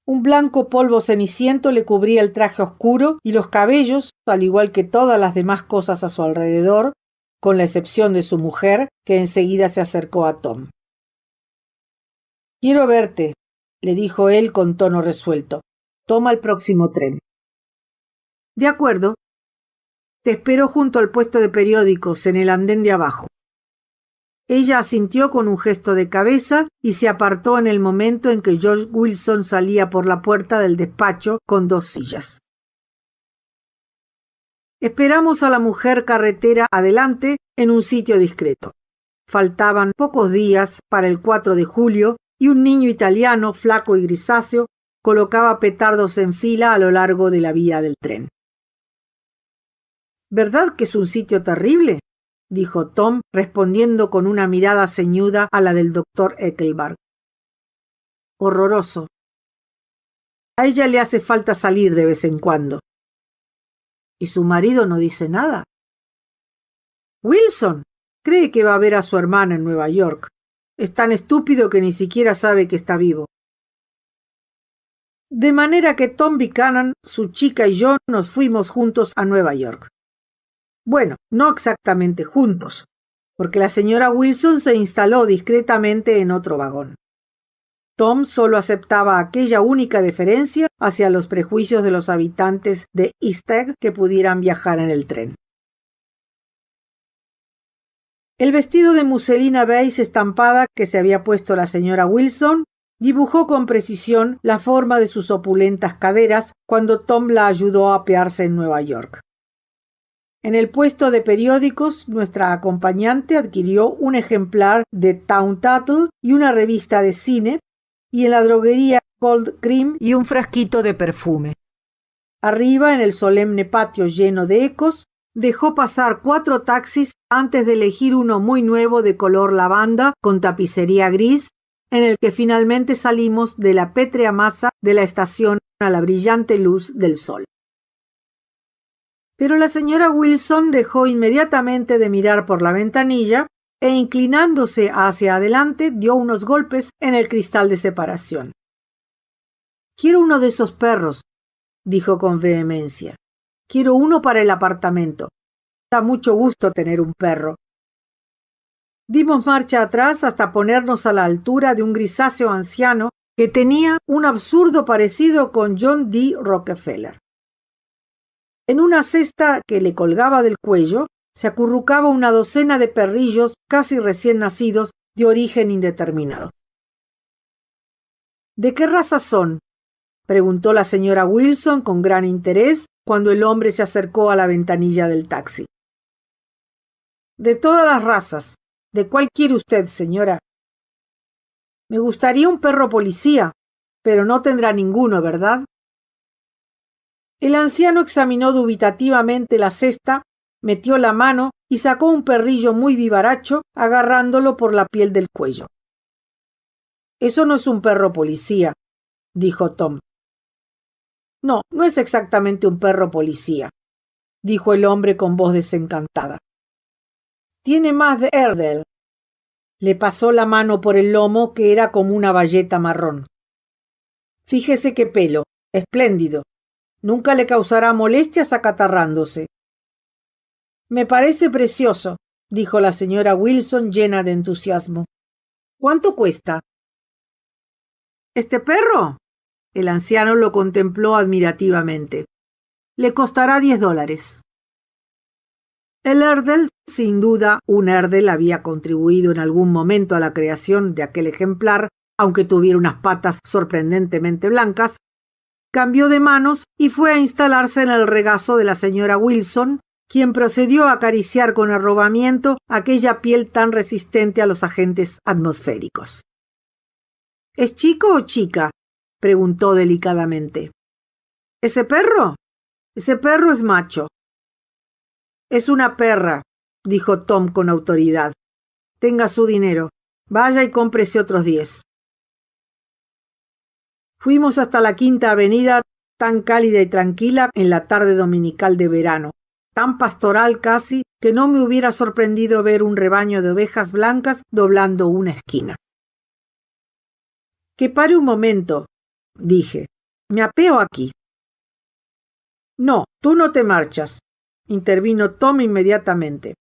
Un blanco polvo ceniciento le cubría el traje oscuro y los cabellos, al igual que todas las demás cosas a su alrededor, con la excepción de su mujer, que enseguida se acercó a Tom. «Quiero verte», le dijo él con tono resuelto. «Toma el próximo tren». «De acuerdo. Te espero junto al puesto de periódicos, en el andén de abajo». Ella asintió con un gesto de cabeza y se apartó en el momento en que George Wilson salía por la puerta del despacho con 2 sillas. Esperamos a la mujer carretera adelante en un sitio discreto. Faltaban pocos días para el 4 de julio y un niño italiano, flaco y grisáceo, colocaba petardos en fila a lo largo de la vía del tren. «¿Verdad que es un sitio terrible?», dijo Tom, respondiendo con una mirada ceñuda a la del doctor Eckelbarg. «Horroroso. A ella le hace falta salir de vez en cuando». «¿Y su marido no dice nada?». «Wilson cree que va a ver a su hermana en Nueva York. Es tan estúpido que ni siquiera sabe que está vivo». De manera que Tom Buchanan, su chica y yo nos fuimos juntos a Nueva York. Bueno, no exactamente juntos, porque la señora Wilson se instaló discretamente en otro vagón. Tom solo aceptaba aquella única deferencia hacia los prejuicios de los habitantes de East Egg que pudieran viajar en el tren. El vestido de muselina beige estampada que se había puesto la señora Wilson dibujó con precisión la forma de sus opulentas caderas cuando Tom la ayudó a apearse en Nueva York. En el puesto de periódicos, nuestra acompañante adquirió un ejemplar de Town Tattle y una revista de cine, y en la droguería Cold Cream y un frasquito de perfume. Arriba, en el solemne patio lleno de ecos, dejó pasar 4 taxis antes de elegir uno muy nuevo de color lavanda con tapicería gris, en el que finalmente salimos de la pétrea masa de la estación a la brillante luz del sol. Pero la señora Wilson dejó inmediatamente de mirar por la ventanilla e, inclinándose hacia adelante, dio unos golpes en el cristal de separación. «Quiero uno de esos perros», dijo con vehemencia. «Quiero uno para el apartamento. Da mucho gusto tener un perro». Dimos marcha atrás hasta ponernos a la altura de un grisáceo anciano que tenía un absurdo parecido con John D. Rockefeller. En una cesta que le colgaba del cuello se acurrucaba una docena de perrillos casi recién nacidos de origen indeterminado. «¿De qué raza son?», preguntó la señora Wilson con gran interés cuando el hombre se acercó a la ventanilla del taxi. «De todas las razas. ¿De cuál quiere usted, señora?». «Me gustaría un perro policía, pero no tendrá ninguno, ¿verdad?». El anciano examinó dubitativamente la cesta, metió la mano y sacó un perrillo muy vivaracho, agarrándolo por la piel del cuello. «Eso no es un perro policía», dijo Tom. «No, no es exactamente un perro policía», dijo el hombre con voz desencantada. «Tiene más de Airedale». Le pasó la mano por el lomo, que era como una bayeta marrón. «Fíjese qué pelo, espléndido. Nunca le causará molestias acatarrándose». «Me parece precioso», dijo la señora Wilson llena de entusiasmo. «¿Cuánto cuesta?» «¿Este perro?». El anciano lo contempló admirativamente. Le costará $10. El Airedale, sin duda, un Airedale había contribuido en algún momento a la creación de aquel ejemplar, aunque tuviera unas patas sorprendentemente blancas, cambió de manos y fue a instalarse en el regazo de la señora Wilson, quien procedió a acariciar con arrobamiento aquella piel tan resistente a los agentes atmosféricos. ¿Es chico o chica?, preguntó delicadamente. ¿Ese perro? Ese perro es macho. Es una perra, dijo Tom con autoridad. Tenga su dinero. Vaya y cómprese otros 10. Fuimos hasta la Quinta Avenida, tan cálida y tranquila en la tarde dominical de verano, tan pastoral casi que no me hubiera sorprendido ver un rebaño de ovejas blancas doblando una esquina. Que pare un momento, dije. Me apeo aquí. No, tú no te marchas, intervino Tom inmediatamente.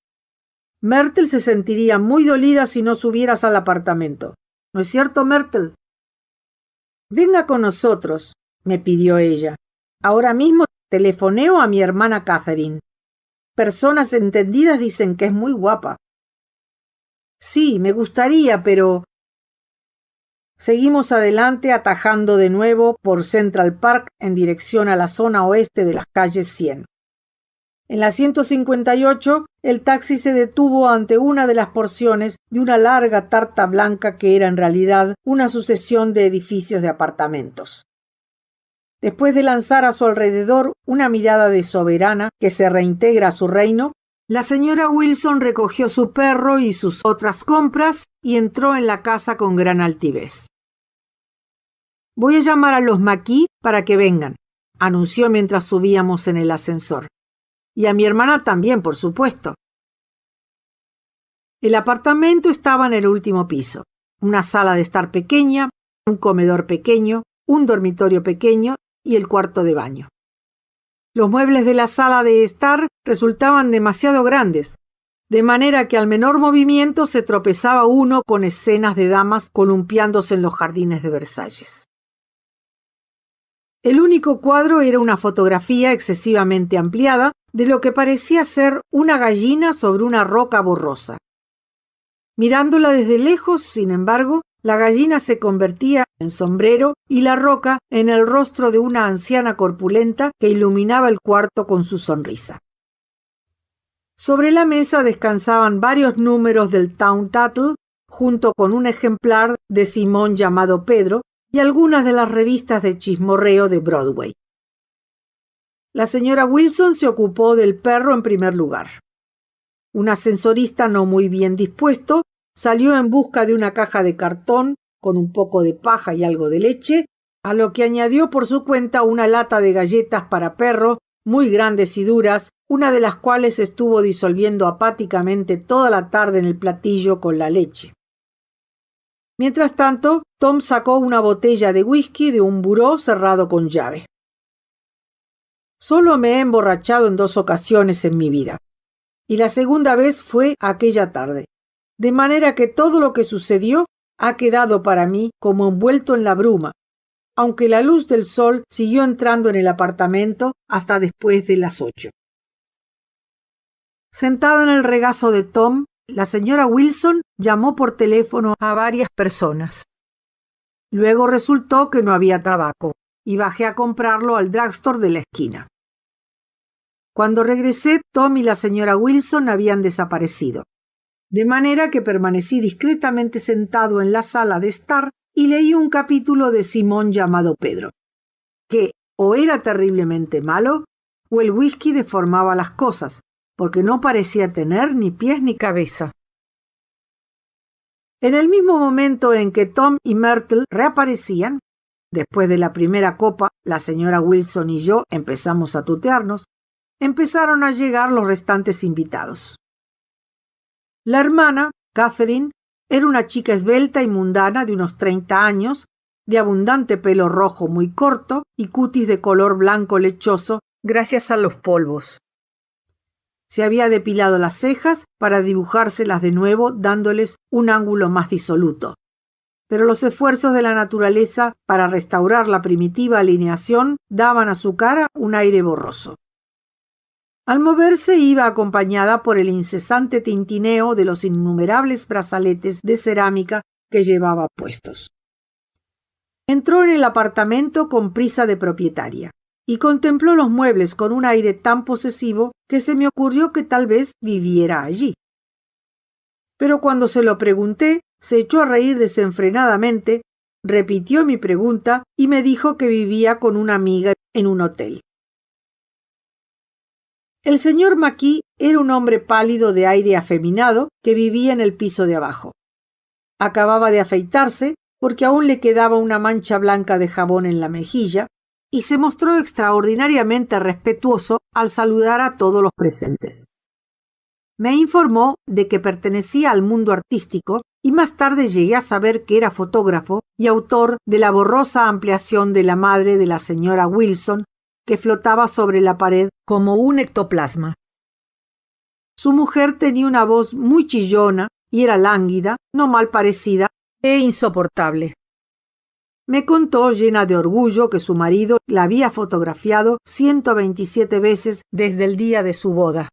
Myrtle se sentiría muy dolida si no subieras al apartamento. ¿No es cierto, Myrtle? Venga con nosotros, me pidió ella. Ahora mismo telefoneo a mi hermana Catherine. Personas entendidas dicen que es muy guapa. Sí, me gustaría, pero... Seguimos adelante atajando de nuevo por Central Park en dirección a la zona oeste de las calles 100. En la 158, el taxi se detuvo ante una de las porciones de una larga tarta blanca que era en realidad una sucesión de edificios de apartamentos. Después de lanzar a su alrededor una mirada de soberana que se reintegra a su reino, la señora Wilson recogió su perro y sus otras compras y entró en la casa con gran altivez. Voy a llamar a los McKee para que vengan, anunció mientras subíamos en el ascensor. Y a mi hermana también, por supuesto. El apartamento estaba en el último piso. Una sala de estar pequeña, un comedor pequeño, un dormitorio pequeño y el cuarto de baño. Los muebles de la sala de estar resultaban demasiado grandes, de manera que al menor movimiento se tropezaba uno con escenas de damas columpiándose en los jardines de Versalles. El único cuadro era una fotografía excesivamente ampliada de lo que parecía ser una gallina sobre una roca borrosa. Mirándola desde lejos, sin embargo, la gallina se convertía en sombrero y la roca en el rostro de una anciana corpulenta que iluminaba el cuarto con su sonrisa. Sobre la mesa descansaban varios números del Town Tattle, junto con un ejemplar de Simón llamado Pedro y algunas de las revistas de chismorreo de Broadway. La señora Wilson se ocupó del perro en primer lugar. Un ascensorista no muy bien dispuesto salió en busca de una caja de cartón con un poco de paja y algo de leche, a lo que añadió por su cuenta una lata de galletas para perro, muy grandes y duras, una de las cuales estuvo disolviendo apáticamente toda la tarde en el platillo con la leche. Mientras tanto, Tom sacó una botella de whisky de un buró cerrado con llave. Solo me he emborrachado en 2 ocasiones en mi vida, y la segunda vez fue aquella tarde, de manera que todo lo que sucedió ha quedado para mí como envuelto en la bruma, aunque la luz del sol siguió entrando en el apartamento hasta después de las 8. Sentada en el regazo de Tom, la señora Wilson llamó por teléfono a varias personas. Luego resultó que no había tabaco y bajé a comprarlo al drugstore de la esquina. Cuando regresé, Tom y la señora Wilson habían desaparecido, de manera que permanecí discretamente sentado en la sala de estar y leí un capítulo de Simón llamado Pedro, que o era terriblemente malo o el whisky deformaba las cosas, porque no parecía tener ni pies ni cabeza. En el mismo momento en que Tom y Myrtle reaparecían, después de la primera copa, la señora Wilson y yo empezamos a tutearnos, empezaron a llegar los restantes invitados. La hermana, Catherine, era una chica esbelta y mundana de unos 30 años, de abundante pelo rojo muy corto y cutis de color blanco lechoso gracias a los polvos. Se había depilado las cejas para dibujárselas de nuevo dándoles un ángulo más disoluto, pero los esfuerzos de la naturaleza para restaurar la primitiva alineación daban a su cara un aire borroso. Al moverse iba acompañada por el incesante tintineo de los innumerables brazaletes de cerámica que llevaba puestos. Entró en el apartamento con prisa de propietaria y contempló los muebles con un aire tan posesivo que se me ocurrió que tal vez viviera allí. Pero cuando se lo pregunté, se echó a reír desenfrenadamente, repitió mi pregunta y me dijo que vivía con una amiga en un hotel. El señor McKee era un hombre pálido de aire afeminado que vivía en el piso de abajo. Acababa de afeitarse porque aún le quedaba una mancha blanca de jabón en la mejilla y se mostró extraordinariamente respetuoso al saludar a todos los presentes. Me informó de que pertenecía al mundo artístico y más tarde llegué a saber que era fotógrafo y autor de la borrosa ampliación de la madre de la señora Wilson que flotaba sobre la pared como un ectoplasma. Su mujer tenía una voz muy chillona y era lánguida, no mal parecida e insoportable. Me contó, llena de orgullo, que su marido la había fotografiado 127 veces desde el día de su boda.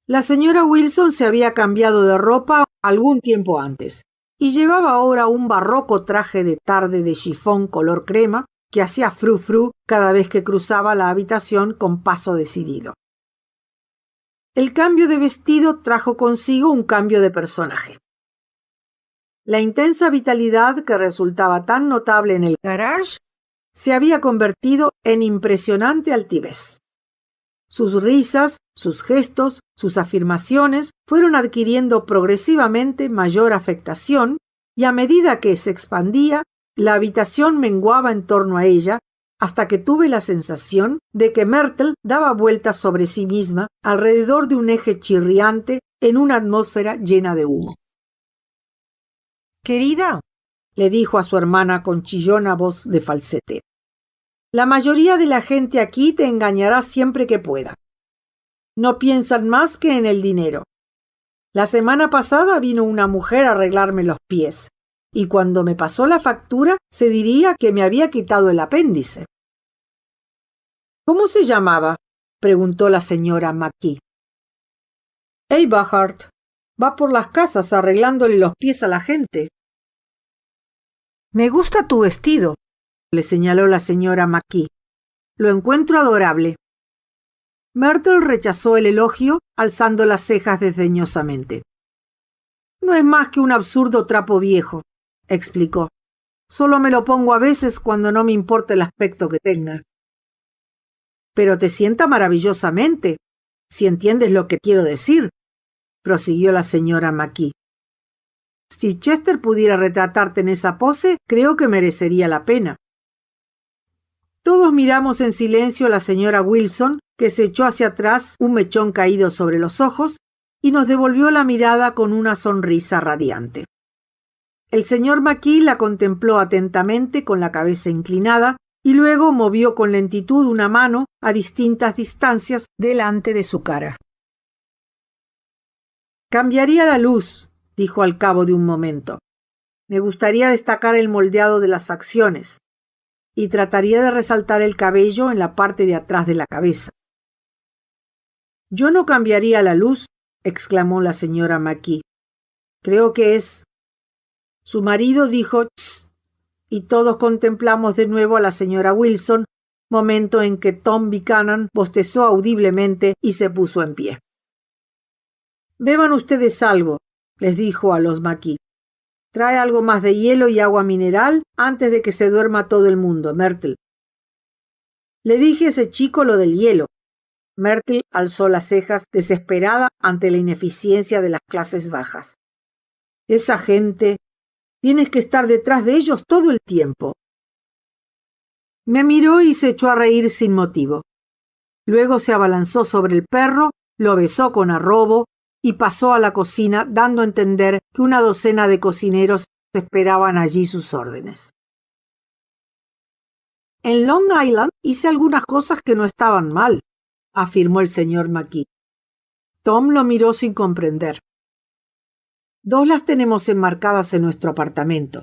La señora Wilson se había cambiado de ropa algún tiempo antes y llevaba ahora un barroco traje de tarde de chifón color crema que hacía frou-frou cada vez que cruzaba la habitación con paso decidido. El cambio de vestido trajo consigo un cambio de personaje. La intensa vitalidad que resultaba tan notable en el garage se había convertido en impresionante altivez. Sus risas, sus gestos, sus afirmaciones fueron adquiriendo progresivamente mayor afectación y a medida que se expandía, la habitación menguaba en torno a ella hasta que tuve la sensación de que Myrtle daba vueltas sobre sí misma alrededor de un eje chirriante en una atmósfera llena de humo. «Querida», le dijo a su hermana con chillona voz de falsete, «la mayoría de la gente aquí te engañará siempre que pueda. No piensan más que en el dinero. La semana pasada vino una mujer a arreglarme los pies, y cuando me pasó la factura se diría que me había quitado el apéndice». «¿Cómo se llamaba?», preguntó la señora McKee. «Eberhard. Va por las casas arreglándole los pies a la gente». «Me gusta tu vestido», le señaló la señora McKee. «Lo encuentro adorable». Myrtle rechazó el elogio, alzando las cejas desdeñosamente. «No es más que un absurdo trapo viejo», explicó. «Solo me lo pongo a veces cuando no me importa el aspecto que tenga». «Pero te sienta maravillosamente, si entiendes lo que quiero decir», prosiguió la señora McKee. «Si Chester pudiera retratarte en esa pose, creo que merecería la pena». Todos miramos en silencio a la señora Wilson, que se echó hacia atrás un mechón caído sobre los ojos y nos devolvió la mirada con una sonrisa radiante. El señor McKee la contempló atentamente con la cabeza inclinada y luego movió con lentitud una mano a distintas distancias delante de su cara. «Cambiaría la luz», dijo al cabo de un momento. «Me gustaría destacar el moldeado de las facciones y trataría de resaltar el cabello en la parte de atrás de la cabeza». «Yo no cambiaría la luz», exclamó la señora McKee. «Creo que es...». Su marido dijo «Tss», y todos contemplamos de nuevo a la señora Wilson, momento en que Tom Buchanan bostezó audiblemente y se puso en pie. «Beban ustedes algo», les dijo a los McKee. «Trae algo más de hielo y agua mineral antes de que se duerma todo el mundo, Myrtle». Le dije a ese chico lo del hielo. Myrtle alzó las cejas desesperada ante la ineficiencia de las clases bajas. «Esa gente, tienes que estar detrás de ellos todo el tiempo». Me miró y se echó a reír sin motivo. Luego se abalanzó sobre el perro, lo besó con arrobo y pasó a la cocina dando a entender que una docena de cocineros esperaban allí sus órdenes. «En Long Island hice algunas cosas que no estaban mal», afirmó el señor McKee. Tom lo miró sin comprender. 2 las tenemos enmarcadas en nuestro apartamento.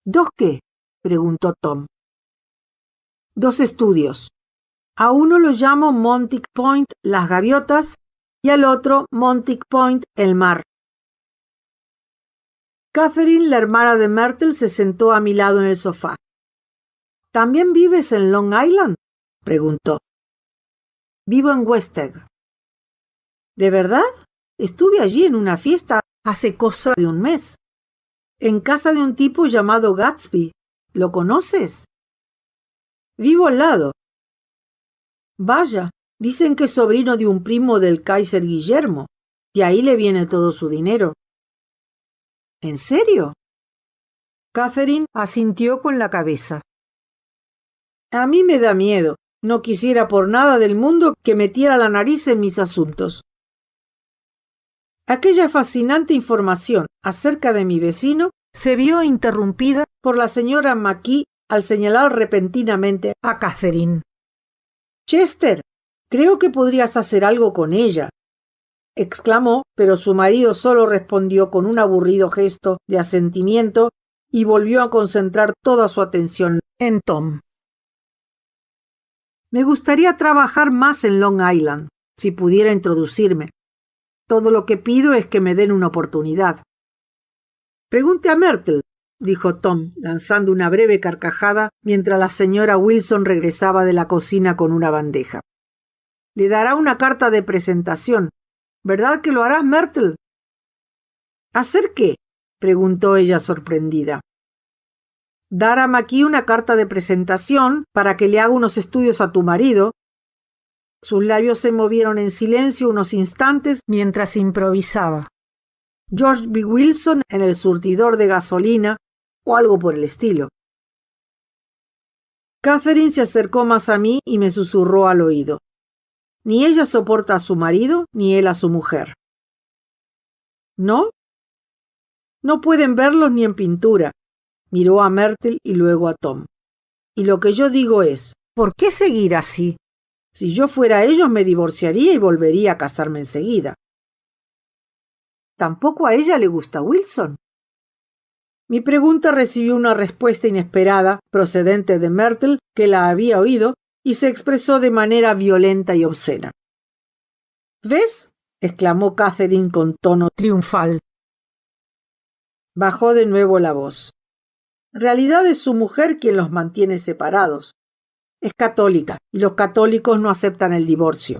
¿2 qué? Preguntó Tom. 2 estudios. A uno lo llamo Montic Point, las gaviotas, y al otro Montic Point, el mar. Catherine, la hermana de Myrtle, se sentó a mi lado en el sofá. ¿También vives en Long Island? Preguntó. Vivo en West Egg. ¿De verdad? Estuve allí en una fiesta hace cosa de un mes. En casa de un tipo llamado Gatsby. ¿Lo conoces? Vivo al lado. Vaya, dicen que es sobrino de un primo del Kaiser Guillermo, y ahí le viene todo su dinero. ¿En serio? Catherine asintió con la cabeza. A mí me da miedo. No quisiera por nada del mundo que metiera la nariz en mis asuntos. Aquella fascinante información acerca de mi vecino se vio interrumpida por la señora McKee al señalar repentinamente a Catherine. Chester, creo que podrías hacer algo con ella, exclamó, pero su marido solo respondió con un aburrido gesto de asentimiento y volvió a concentrar toda su atención en Tom. Me gustaría trabajar más en Long Island, si pudiera introducirme. Todo lo que pido es que me den una oportunidad. Pregunte a Myrtle, dijo Tom, lanzando una breve carcajada mientras la señora Wilson regresaba de la cocina con una bandeja. Le dará una carta de presentación. ¿Verdad que lo harás, Myrtle? ¿Hacer qué? Preguntó ella sorprendida. Dar a McKee una carta de presentación para que le haga unos estudios a tu marido. Sus labios se movieron en silencio unos instantes mientras improvisaba. George B. Wilson en el surtidor de gasolina o algo por el estilo. Catherine se acercó más a mí y me susurró al oído. Ni ella soporta a su marido ni él a su mujer. ¿No? No pueden verlos ni en pintura. Miró a Myrtle y luego a Tom. Y lo que yo digo es, ¿por qué seguir así? Si yo fuera ellos me divorciaría y volvería a casarme enseguida. ¿Tampoco a ella le gusta Wilson? Mi pregunta recibió una respuesta inesperada procedente de Myrtle, que la había oído, y se expresó de manera violenta y obscena. ¿Ves? Exclamó Catherine con tono triunfal. Bajó de nuevo la voz. En realidad es su mujer quien los mantiene separados. Es católica y los católicos no aceptan el divorcio.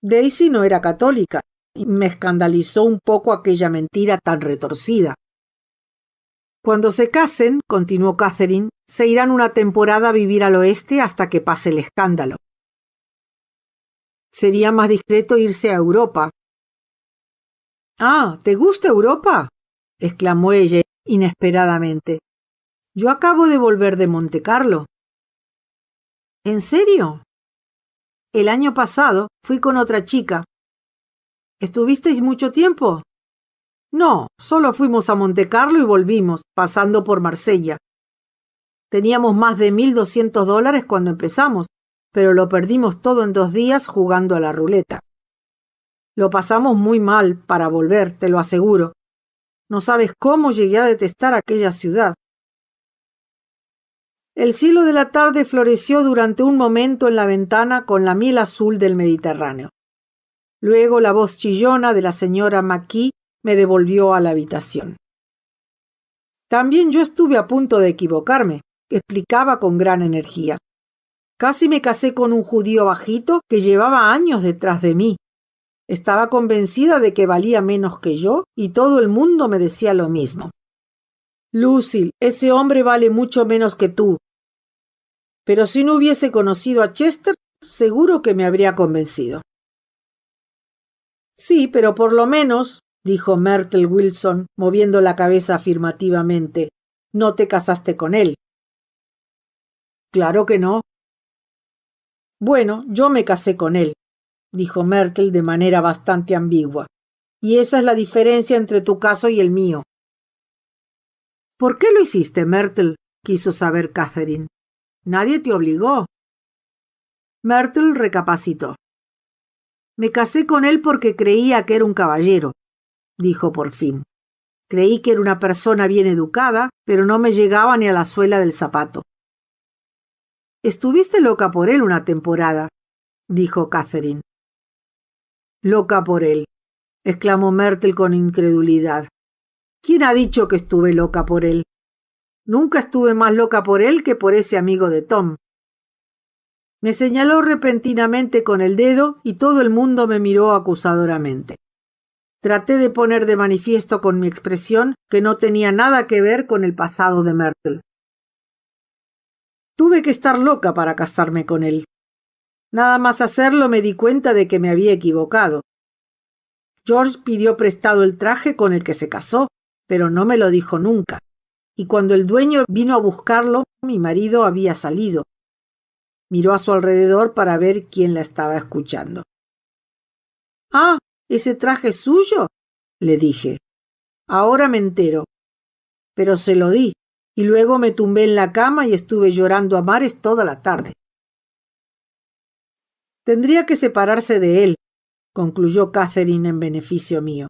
Daisy no era católica y me escandalizó un poco aquella mentira tan retorcida. Cuando se casen, continuó Catherine, se irán una temporada a vivir al oeste hasta que pase el escándalo. Sería más discreto irse a Europa. Ah, ¿te gusta Europa? Exclamó ella inesperadamente. Yo acabo de volver de Montecarlo. ¿En serio? El año pasado fui con otra chica. ¿Estuvisteis mucho tiempo? No, solo fuimos a Montecarlo y volvimos, pasando por Marsella. Teníamos más de $1,200 cuando empezamos, pero lo perdimos todo en 2 días jugando a la ruleta. Lo pasamos muy mal para volver, te lo aseguro. No sabes cómo llegué a detestar aquella ciudad. El cielo de la tarde floreció durante un momento en la ventana con la miel azul del Mediterráneo. Luego la voz chillona de la señora McKee me devolvió a la habitación. También yo estuve a punto de equivocarme, explicaba con gran energía. Casi me casé con un judío bajito que llevaba años detrás de mí. Estaba convencida de que valía menos que yo y todo el mundo me decía lo mismo. Lucille, ese hombre vale mucho menos que tú. Pero si no hubiese conocido a Chester, seguro que me habría convencido. Sí, pero por lo menos, dijo Myrtle Wilson, moviendo la cabeza afirmativamente, no te casaste con él. Claro que no. Bueno, yo me casé con él, dijo Myrtle de manera bastante ambigua, y esa es la diferencia entre tu caso y el mío. ¿Por qué lo hiciste, Myrtle? Quiso saber Catherine. Nadie te obligó. Myrtle recapacitó. Me casé con él porque creía que era un caballero, dijo por fin. Creí que era una persona bien educada, pero no me llegaba ni a la suela del zapato. Estuviste loca por él una temporada, dijo Catherine. Loca por él, exclamó Myrtle con incredulidad. ¿Quién ha dicho que estuve loca por él? Nunca estuve más loca por él que por ese amigo de Tom. Me señaló repentinamente con el dedo y todo el mundo me miró acusadoramente. Traté de poner de manifiesto con mi expresión que no tenía nada que ver con el pasado de Myrtle. Tuve que estar loca para casarme con él. Nada más hacerlo me di cuenta de que me había equivocado. George pidió prestado el traje con el que se casó, pero no me lo dijo nunca. Y cuando el dueño vino a buscarlo, mi marido había salido. Miró a su alrededor para ver quién la estaba escuchando. «Ah, ¿ese traje es suyo?», le dije. «Ahora me entero». Pero se lo di, y luego me tumbé en la cama y estuve llorando a mares toda la tarde. Tendría que separarse de él, concluyó Catherine en beneficio mío.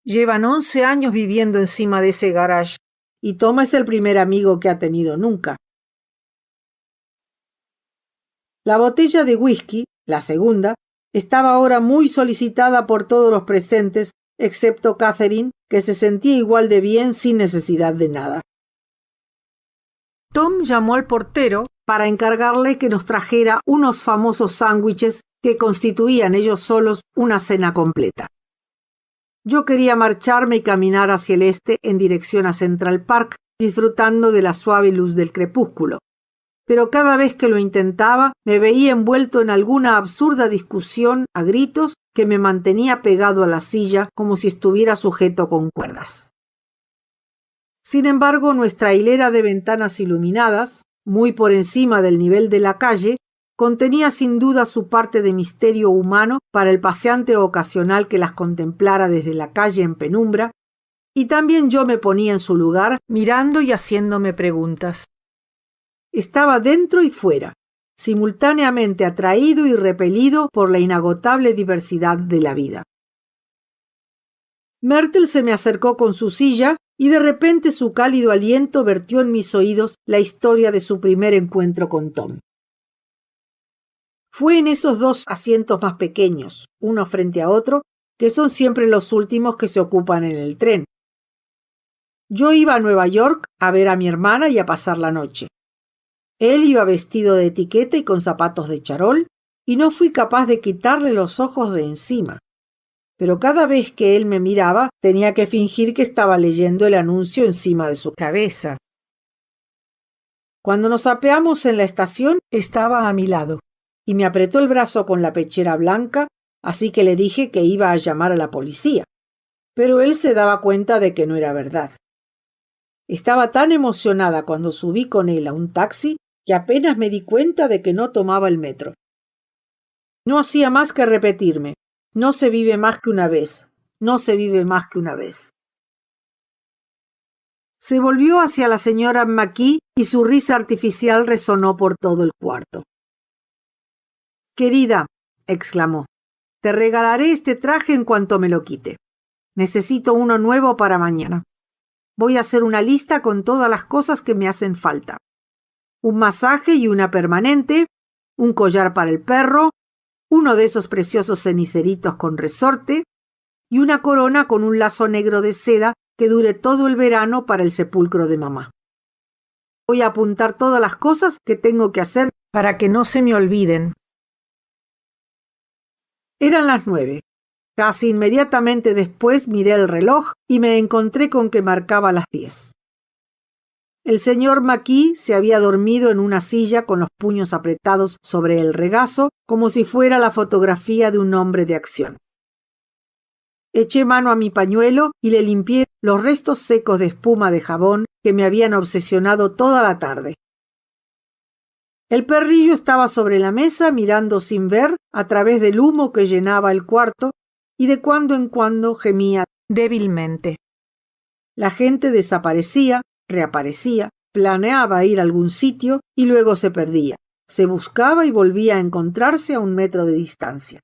Llevan 11 años viviendo encima de ese garage, y Tom es el primer amigo que ha tenido nunca. La botella de whisky, la segunda, estaba ahora muy solicitada por todos los presentes, excepto Catherine, que se sentía igual de bien sin necesidad de nada. Tom llamó al portero para encargarle que nos trajera unos famosos sándwiches que constituían ellos solos una cena completa. Yo quería marcharme y caminar hacia el este en dirección a Central Park, disfrutando de la suave luz del crepúsculo. Pero cada vez que lo intentaba me veía envuelto en alguna absurda discusión a gritos que me mantenía pegado a la silla como si estuviera sujeto con cuerdas. Sin embargo, nuestra hilera de ventanas iluminadas, muy por encima del nivel de la calle, contenía sin duda su parte de misterio humano para el paseante ocasional que las contemplara desde la calle en penumbra, y también yo me ponía en su lugar mirando y haciéndome preguntas. Estaba dentro y fuera, simultáneamente atraído y repelido por la inagotable diversidad de la vida. Myrtle se me acercó con su silla y de repente su cálido aliento vertió en mis oídos la historia de su primer encuentro con Tom. Fue en esos 2 asientos más pequeños, uno frente a otro, que son siempre los últimos que se ocupan en el tren. Yo iba a Nueva York a ver a mi hermana y a pasar la noche. Él iba vestido de etiqueta y con zapatos de charol, y no fui capaz de quitarle los ojos de encima. Pero cada vez que él me miraba, tenía que fingir que estaba leyendo el anuncio encima de su cabeza. Cuando nos apeamos en la estación, estaba a mi lado, y me apretó el brazo con la pechera blanca, así que le dije que iba a llamar a la policía. Pero él se daba cuenta de que no era verdad. Estaba tan emocionada cuando subí con él a un taxi que apenas me di cuenta de que no tomaba el metro. No hacía más que repetirme: no se vive más que una vez, no se vive más que una vez. Se volvió hacia la señora McKee y su risa artificial resonó por todo el cuarto. «Querida», exclamó, «te regalaré este traje en cuanto me lo quite. Necesito uno nuevo para mañana. Voy a hacer una lista con todas las cosas que me hacen falta. Un masaje y una permanente, un collar para el perro, uno de esos preciosos ceniceritos con resorte y una corona con un lazo negro de seda que dure todo el verano para el sepulcro de mamá. Voy a apuntar todas las cosas que tengo que hacer para que no se me olviden». Eran las 9. Casi inmediatamente después miré el reloj y me encontré con que marcaba las 10. El señor McKee se había dormido en una silla con los puños apretados sobre el regazo, como si fuera la fotografía de un hombre de acción. Eché mano a mi pañuelo y le limpié los restos secos de espuma de jabón que me habían obsesionado toda la tarde. El perrillo estaba sobre la mesa mirando sin ver a través del humo que llenaba el cuarto y de cuando en cuando gemía débilmente. La gente desaparecía, reaparecía, planeaba ir a algún sitio y luego se perdía. Se buscaba y volvía a encontrarse a 1 metro de distancia.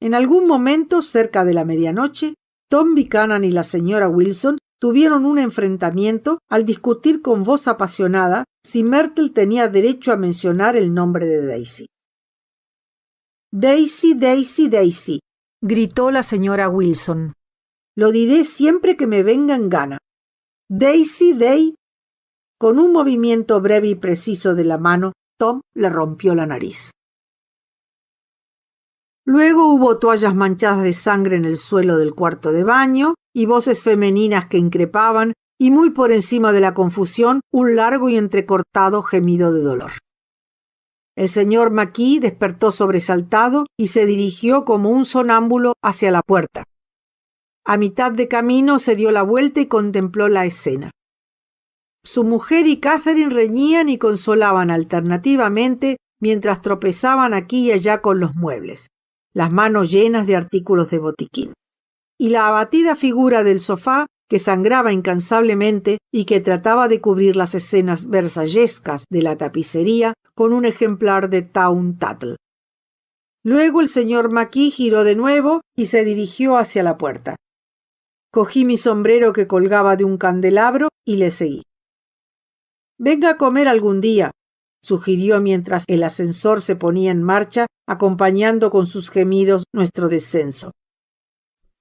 En algún momento, cerca de la medianoche, Tom Buchanan y la señora Wilson tuvieron un enfrentamiento al discutir con voz apasionada si Myrtle tenía derecho a mencionar el nombre de Daisy. Daisy, Daisy, Daisy, gritó la señora Wilson. Lo diré siempre que me venga en gana. Daisy, Day. Con un movimiento breve y preciso de la mano, Tom le rompió la nariz. Luego hubo toallas manchadas de sangre en el suelo del cuarto de baño y voces femeninas que increpaban, y muy por encima de la confusión, un largo y entrecortado gemido de dolor. El señor McKee despertó sobresaltado y se dirigió como un sonámbulo hacia la puerta. A mitad de camino se dio la vuelta y contempló la escena. Su mujer y Catherine reñían y consolaban alternativamente mientras tropezaban aquí y allá con los muebles, las manos llenas de artículos de botiquín. Y la abatida figura del sofá, que sangraba incansablemente y que trataba de cubrir las escenas versallescas de la tapicería con un ejemplar de Town Tattle. Luego el señor McKee giró de nuevo y se dirigió hacia la puerta. Cogí mi sombrero que colgaba de un candelabro y le seguí. «Venga a comer algún día», sugirió mientras el ascensor se ponía en marcha, acompañando con sus gemidos nuestro descenso.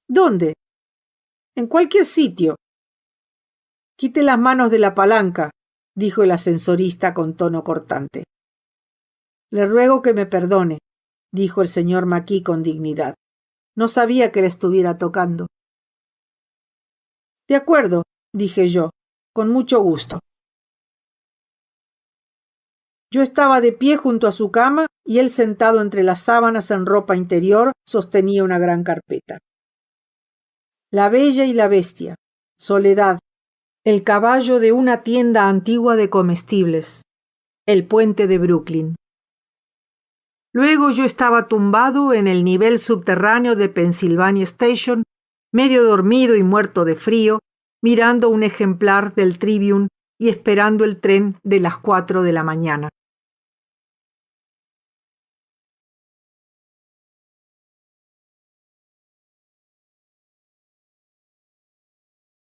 «¿Dónde?» «En cualquier sitio». «Quite las manos de la palanca», dijo el ascensorista con tono cortante. «Le ruego que me perdone», dijo el señor McKee con dignidad. «No sabía que le estuviera tocando». «De acuerdo», dije yo, «con mucho gusto». Yo estaba de pie junto a su cama y él sentado entre las sábanas en ropa interior sostenía una gran carpeta. La Bella y la Bestia, Soledad, El caballo de una tienda antigua de comestibles, El puente de Brooklyn. Luego yo estaba tumbado en el nivel subterráneo de Pennsylvania Station, medio dormido y muerto de frío, mirando un ejemplar del Tribune y esperando el tren de las 4 de la mañana.